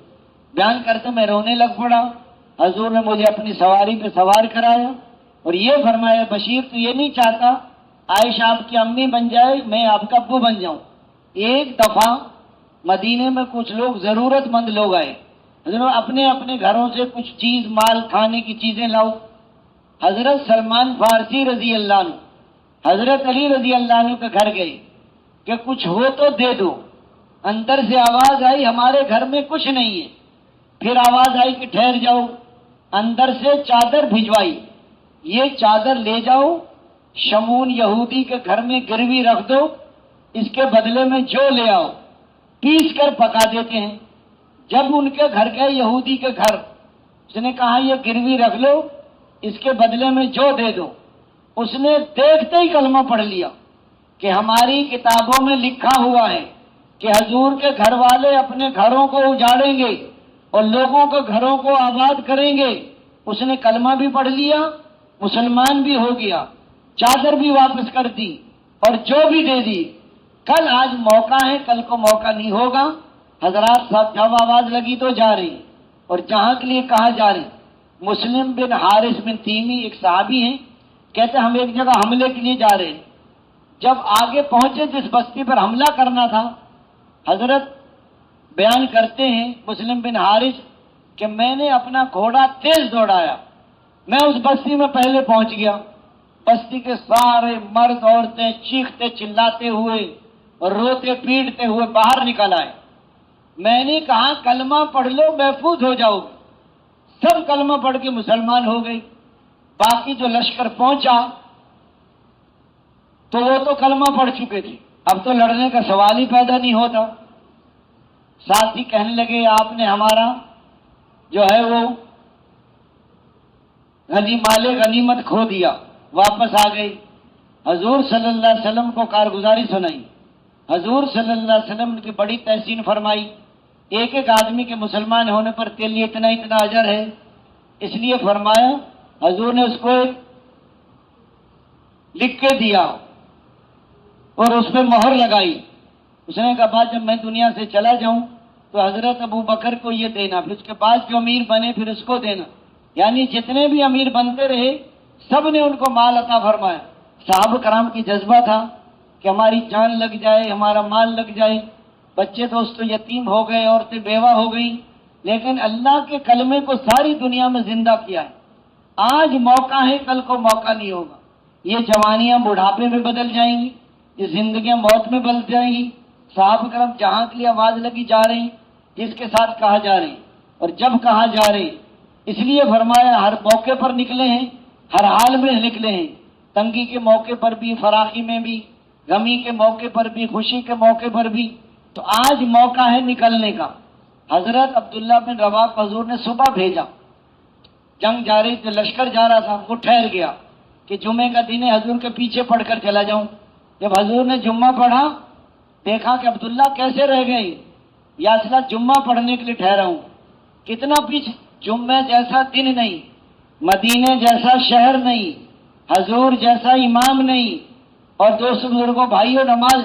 بیان کرتے میں رونے لگ پڑا۔ حضور نے مجھے اپنی سواری پہ سوار کرایا اور یہ فرمایا بشیر تو یہ نہیں چاہتا عائشہ آپ کی امی بن جائے، میں آپ کا ابو بن جاؤں۔ ایک دفعہ مدینے میں کچھ لوگ ضرورت مند لوگ آئے، حضرت اپنے اپنے گھروں سے کچھ چیز مال کھانے کی چیزیں لاؤ۔ حضرت سلمان فارسی رضی اللہ عنہ حضرت علی رضی اللہ عنہ کے گھر گئے کہ کچھ ہو تو دے دو۔ اندر سے آواز آئی ہمارے گھر میں کچھ نہیں ہے۔ پھر آواز آئی کہ ٹھہر جاؤ۔ اندر سے چادر بھجوائی، یہ چادر لے جاؤ، شمون یہودی کے گھر میں گروی رکھ دو، اس کے بدلے میں جو لے آؤ پیس کر پکا دیتے ہیں۔ جب ان کے گھر گئے یہودی کے گھر، اس نے کہا یہ گروی رکھ لو، اس کے بدلے میں جو دے دو۔ اس نے دیکھتے ہی کلمہ پڑھ لیا کہ ہماری کتابوں میں لکھا ہوا ہے کہ حضور کے گھر والے اپنے گھروں کو اجاڑیں گے اور لوگوں کے گھروں کو آباد کریں گے۔ اس نے کلمہ بھی پڑھ لیا، مسلمان بھی ہو گیا، چادر بھی واپس کر دی اور جو بھی دے دی۔ کل آج موقع ہے، کل کو موقع نہیں ہوگا۔ حضرات صاحب جب آواز لگی تو جا رہی، اور جہاں کے لیے کہاں جا رہے؟ مسلم بن حارث بن تیمی ایک صحابی ہیں، کہتے ہم ایک جگہ حملے کے لیے جا رہے ہیں۔ جب آگے پہنچے جس بستی پر حملہ کرنا تھا، حضرت بیان کرتے ہیں مسلم بن حارث کہ میں نے اپنا گھوڑا تیز دوڑایا، میں اس بستی میں پہلے پہنچ گیا۔ بستی کے سارے مرد عورتیں چیختے چلاتے ہوئے اور روتے پیٹتے ہوئے باہر نکل آئے۔ میں نے کہا کلمہ پڑھ لو محفوظ ہو جاؤ گے۔ سب کلمہ پڑھ کے مسلمان ہو گئی۔ باقی جو لشکر پہنچا تو وہ تو کلمہ پڑھ چکے تھے، اب تو لڑنے کا سوال ہی پیدا نہیں ہوتا۔ ساتھ ہی کہنے لگے آپ نے ہمارا جو ہے وہ مال غنیمت کھو دیا، واپس آ گئی۔ حضور صلی اللہ علیہ وسلم کو کارگزاری سنائی۔ حضور صلی اللہ علیہ وسلم کی بڑی تحسین فرمائی، ایک ایک آدمی کے مسلمان ہونے پر تیرے لیے اتنا اتنا اجر ہے۔ اس لیے فرمایا حضور نے اس کو لکھ کے دیا اور اس پہ مہر لگائی۔ اس نے کہا بعد جب میں دنیا سے چلا جاؤں تو حضرت ابو بکر کو یہ دینا، پھر اس کے بعد جو امیر بنے پھر اس کو دینا۔ یعنی جتنے بھی امیر بنتے رہے سب نے ان کو مال عطا فرمایا۔ صحابہ کرام کی جذبہ تھا کہ ہماری جان لگ جائے، ہمارا مال لگ جائے۔ بچے دوست یتیم ہو گئے، عورتیں بیوہ ہو گئیں، لیکن اللہ کے کلمے کو ساری دنیا میں زندہ کیا ہے۔ آج موقع ہے، کل کو موقع نہیں ہوگا۔ یہ جوانیاں بڑھاپے میں بدل جائیں گی، یہ زندگیاں موت میں بدل جائیں گی۔ صحابہ کرام جہاں کے لیے آواز لگی جا رہے ہیں، جس کے ساتھ کہا جا رہے ہیں اور جب کہا جا رہے ہیں، اس لیے فرمایا ہر موقع پر نکلے ہیں، ہر حال میں نکلے ہیں، تنگی کے موقع پر بھی، فراخی میں بھی، غمی کے موقع پر بھی، خوشی کے موقع پر بھی۔ تو آج موقع ہے نکلنے کا۔ حضرت عبداللہ بن رواحہ حضور نے صبح بھیجا، جنگ جا رہی تھی، لشکر جا رہا تھا، وہ ٹھہر گیا کہ جمعے کا دن ہے، حضور کے پیچھے پڑھ کر چلا جاؤں۔ جب حضور نے جمعہ پڑھا دیکھا کہ عبداللہ کیسے رہ گئے، یا اصلا جمعہ پڑھنے کے لیے ٹھہرا ہوں، کتنا پیچھے، جمعہ جیسا دن نہیں، مدینے جیسا شہر نہیں، حضور جیسا امام نہیں، اور دوست بزرگوں بھائیوں نماز۔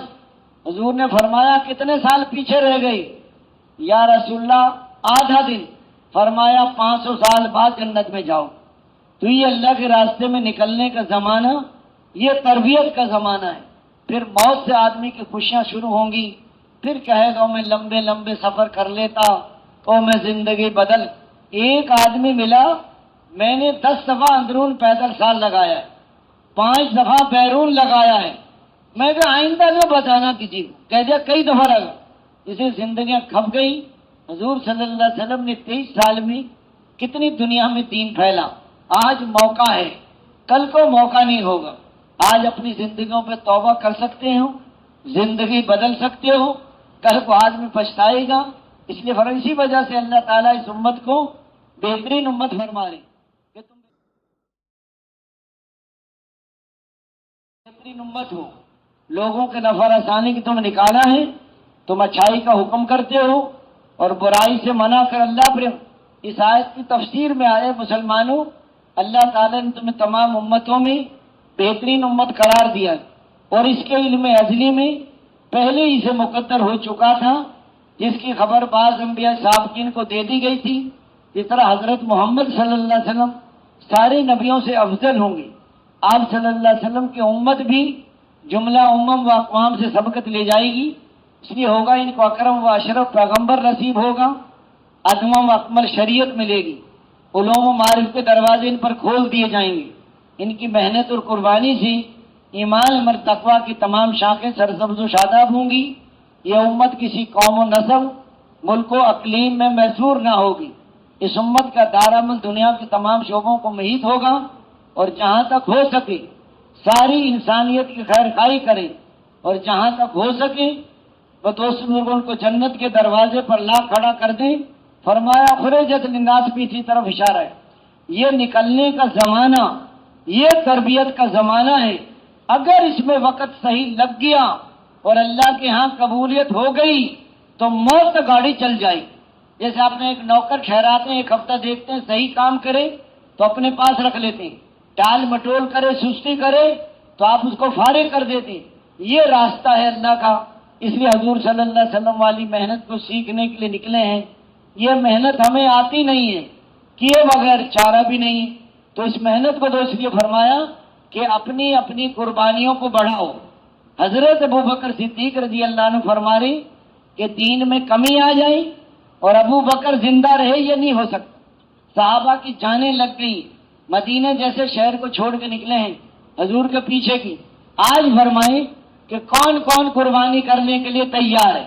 حضور نے فرمایا کتنے سال پیچھے رہ گئی؟ یا رسول اللہ آدھا دن۔ فرمایا 500 سال بعد جنت میں جاؤ۔ تو یہ اللہ کے راستے میں نکلنے کا زمانہ، یہ تربیت کا زمانہ ہے۔ پھر موت سے آدمی کی خوشیاں شروع ہوں گی، پھر کہے گا میں لمبے لمبے سفر کر لیتا، او میں زندگی بدل۔ ایک آدمی ملا، میں نے 10 دفعہ اندرون پیدل سال لگایا ہے، 5 دفعہ بیرون لگایا ہے۔ میں کہ آئندہ نہ بتانا کسی کو، کہہ دیا کئی دفعہ لگا، جسے زندگیاں کھپ گئی۔ حضور صلی اللہ علیہ وسلم نے 23 سال میں کتنی دنیا میں دین پھیلا۔ آج موقع ہے، کل کو موقع نہیں ہوگا۔ آج اپنی زندگیوں پہ توبہ کر سکتے ہو، زندگی بدل سکتے ہو، کل کو آدمی پچھتائے گا۔ اس لیے اسی وجہ سے اللہ تعالیٰ اس امت کو بہترین امت فرما رہے کہ تم بہترین امت ہو، لوگوں کے نفع رسانی کی تم نکالا ہے، تم اچھائی کا حکم کرتے ہو اور برائی سے منع کر اللہ پر اس آیت کی تفسیر میں آئے مسلمانوں، اللہ تعالیٰ نے تمہیں تمام امتوں میں بہترین امت قرار دیا اور اس کے علم ازلی میں پہلے ہی سے مقدر ہو چکا تھا، جس کی خبر بعض انبیاء سابقین کو دے دی گئی تھی۔ جس طرح حضرت محمد صلی اللہ علیہ وسلم سارے نبیوں سے افضل ہوں گے، آپ صلی اللہ علیہ وسلم کی امت بھی جملہ امم و اقوام سے سبقت لے جائے گی، اس لیے ہوگا ان کو اکرم و اشرف پیغمبر نصیب ہوگا، ادم و اکمل شریعت ملے گی، علوم و معارف کے دروازے ان پر کھول دیے جائیں گے۔ ان کی محنت اور قربانی سے ایمان اور تقویٰ کی تمام شاخیں سرسبز و شاداب ہوں گی۔ یہ امت کسی قوم و نسل، ملک و اقلیم میں محصور نہ ہوگی۔ اس امت کا دارالعمل دنیا کے تمام شعبوں کو محیط ہوگا اور جہاں تک ہو سکے ساری انسانیت کی خیر خواہی کرے، اور جہاں تک ہو سکے وہ دوست بزرگوں کو جنت کے دروازے پر لا کھڑا کر دیں۔ فرمایا خرجت للناس بھی اسی طرف اشارہ ہے۔ یہ نکلنے کا زمانہ، یہ تربیت کا زمانہ ہے۔ اگر اس میں وقت صحیح لگ گیا اور اللہ کے ہاں قبولیت ہو گئی تو موت گاڑی چل جائے۔ جیسے آپ نے ایک نوکر ٹھہراتے ہیں، ایک ہفتہ دیکھتے ہیں صحیح کام کرے تو اپنے پاس رکھ لیتے ہیں، ٹال مٹول کرے سستی کرے تو آپ اس کو فارغ کر دیتے ہیں۔ یہ راستہ ہے اللہ کا، اس لیے حضور صلی اللہ علیہ وسلم والی محنت کو سیکھنے کے لیے نکلے ہیں۔ یہ محنت ہمیں آتی نہیں ہے، کیے بغیر چارہ بھی نہیں، تو اس محنت کو تو اس لیے فرمایا کہ اپنی اپنی قربانیوں کو بڑھاؤ۔ حضرت ابوبکر صدیق رضی اللہ عنہ فرما رہے کہ دین میں کمی آ جائے اور ابو بکر زندہ رہے، یہ نہیں ہو سکتا۔ صحابہ کی جانیں لگ گئی، مدینہ جیسے شہر کو چھوڑ کے نکلے ہیں حضور کے پیچھے کی۔ آج فرمائیں کہ کون کون قربانی کرنے کے لیے تیار ہے؟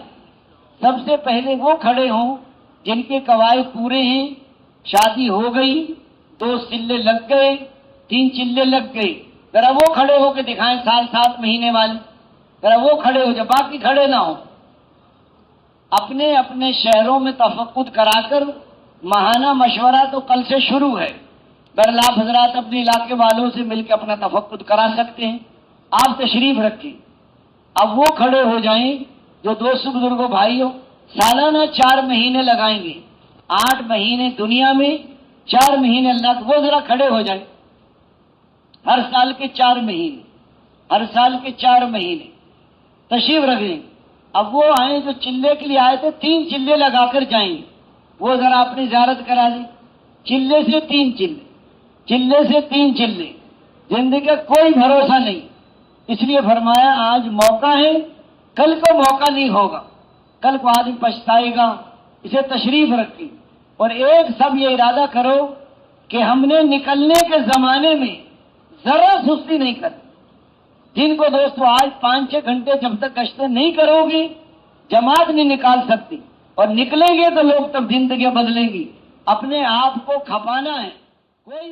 سب سے پہلے وہ کھڑے ہوں جن کے قواعد پورے ہیں، شادی ہو گئی، 2 چلے لگ گئے، 3 چلے لگ گئے، ذرا وہ کھڑے ہو کے دکھائیں، سال 7 مہینے والے، ذرا وہ کھڑے ہو جائے، باقی کھڑے نہ ہوں۔ اپنے اپنے شہروں میں تفقد کرا کر ماہانہ مشورہ تو کل سے شروع ہے، بہرحال آپ حضرات اپنے علاقے والوں سے مل کے اپنا تفقد کرا سکتے ہیں، آپ تشریف رکھیں۔ اب وہ کھڑے ہو جائیں جو دوست بزرگوں بھائیوں سالانہ 4 مہینے لگائیں گے، 8 مہینے دنیا میں، 4 مہینے اللہ کے، وہ ذرا کھڑے ہو جائیں۔ ہر سال کے 4 مہینے، ہر سال کے 4 مہینے تشریف رکھیں۔ اب وہ آئیں جو چلے کے لیے آئے تھے، 3 چلے لگا کر جائیں گے، وہ ذرا اپنی زیارت کرا دیں۔ چلے سے 3 چلے، چلے سے 3 چلے، زندگی کا کوئی بھروسہ نہیں، اس لیے فرمایا آج موقع ہے، کل کو موقع نہیں ہوگا، کل کو آدمی پچھتائے گا، اسے تشریف رکھیں۔ اور ایک سب یہ ارادہ کرو کہ ہم نے نکلنے کے زمانے میں ذرا سستی نہیں کرنی۔ جن کو دوستو آج 5-6 گھنٹے جب تک گشتیں نہیں کرو گی جماعت نہیں نکال سکتی، اور نکلیں گے تو لوگ تب زندگیاں بدلیں گی۔ اپنے آپ کو کھپانا ہے، کوئی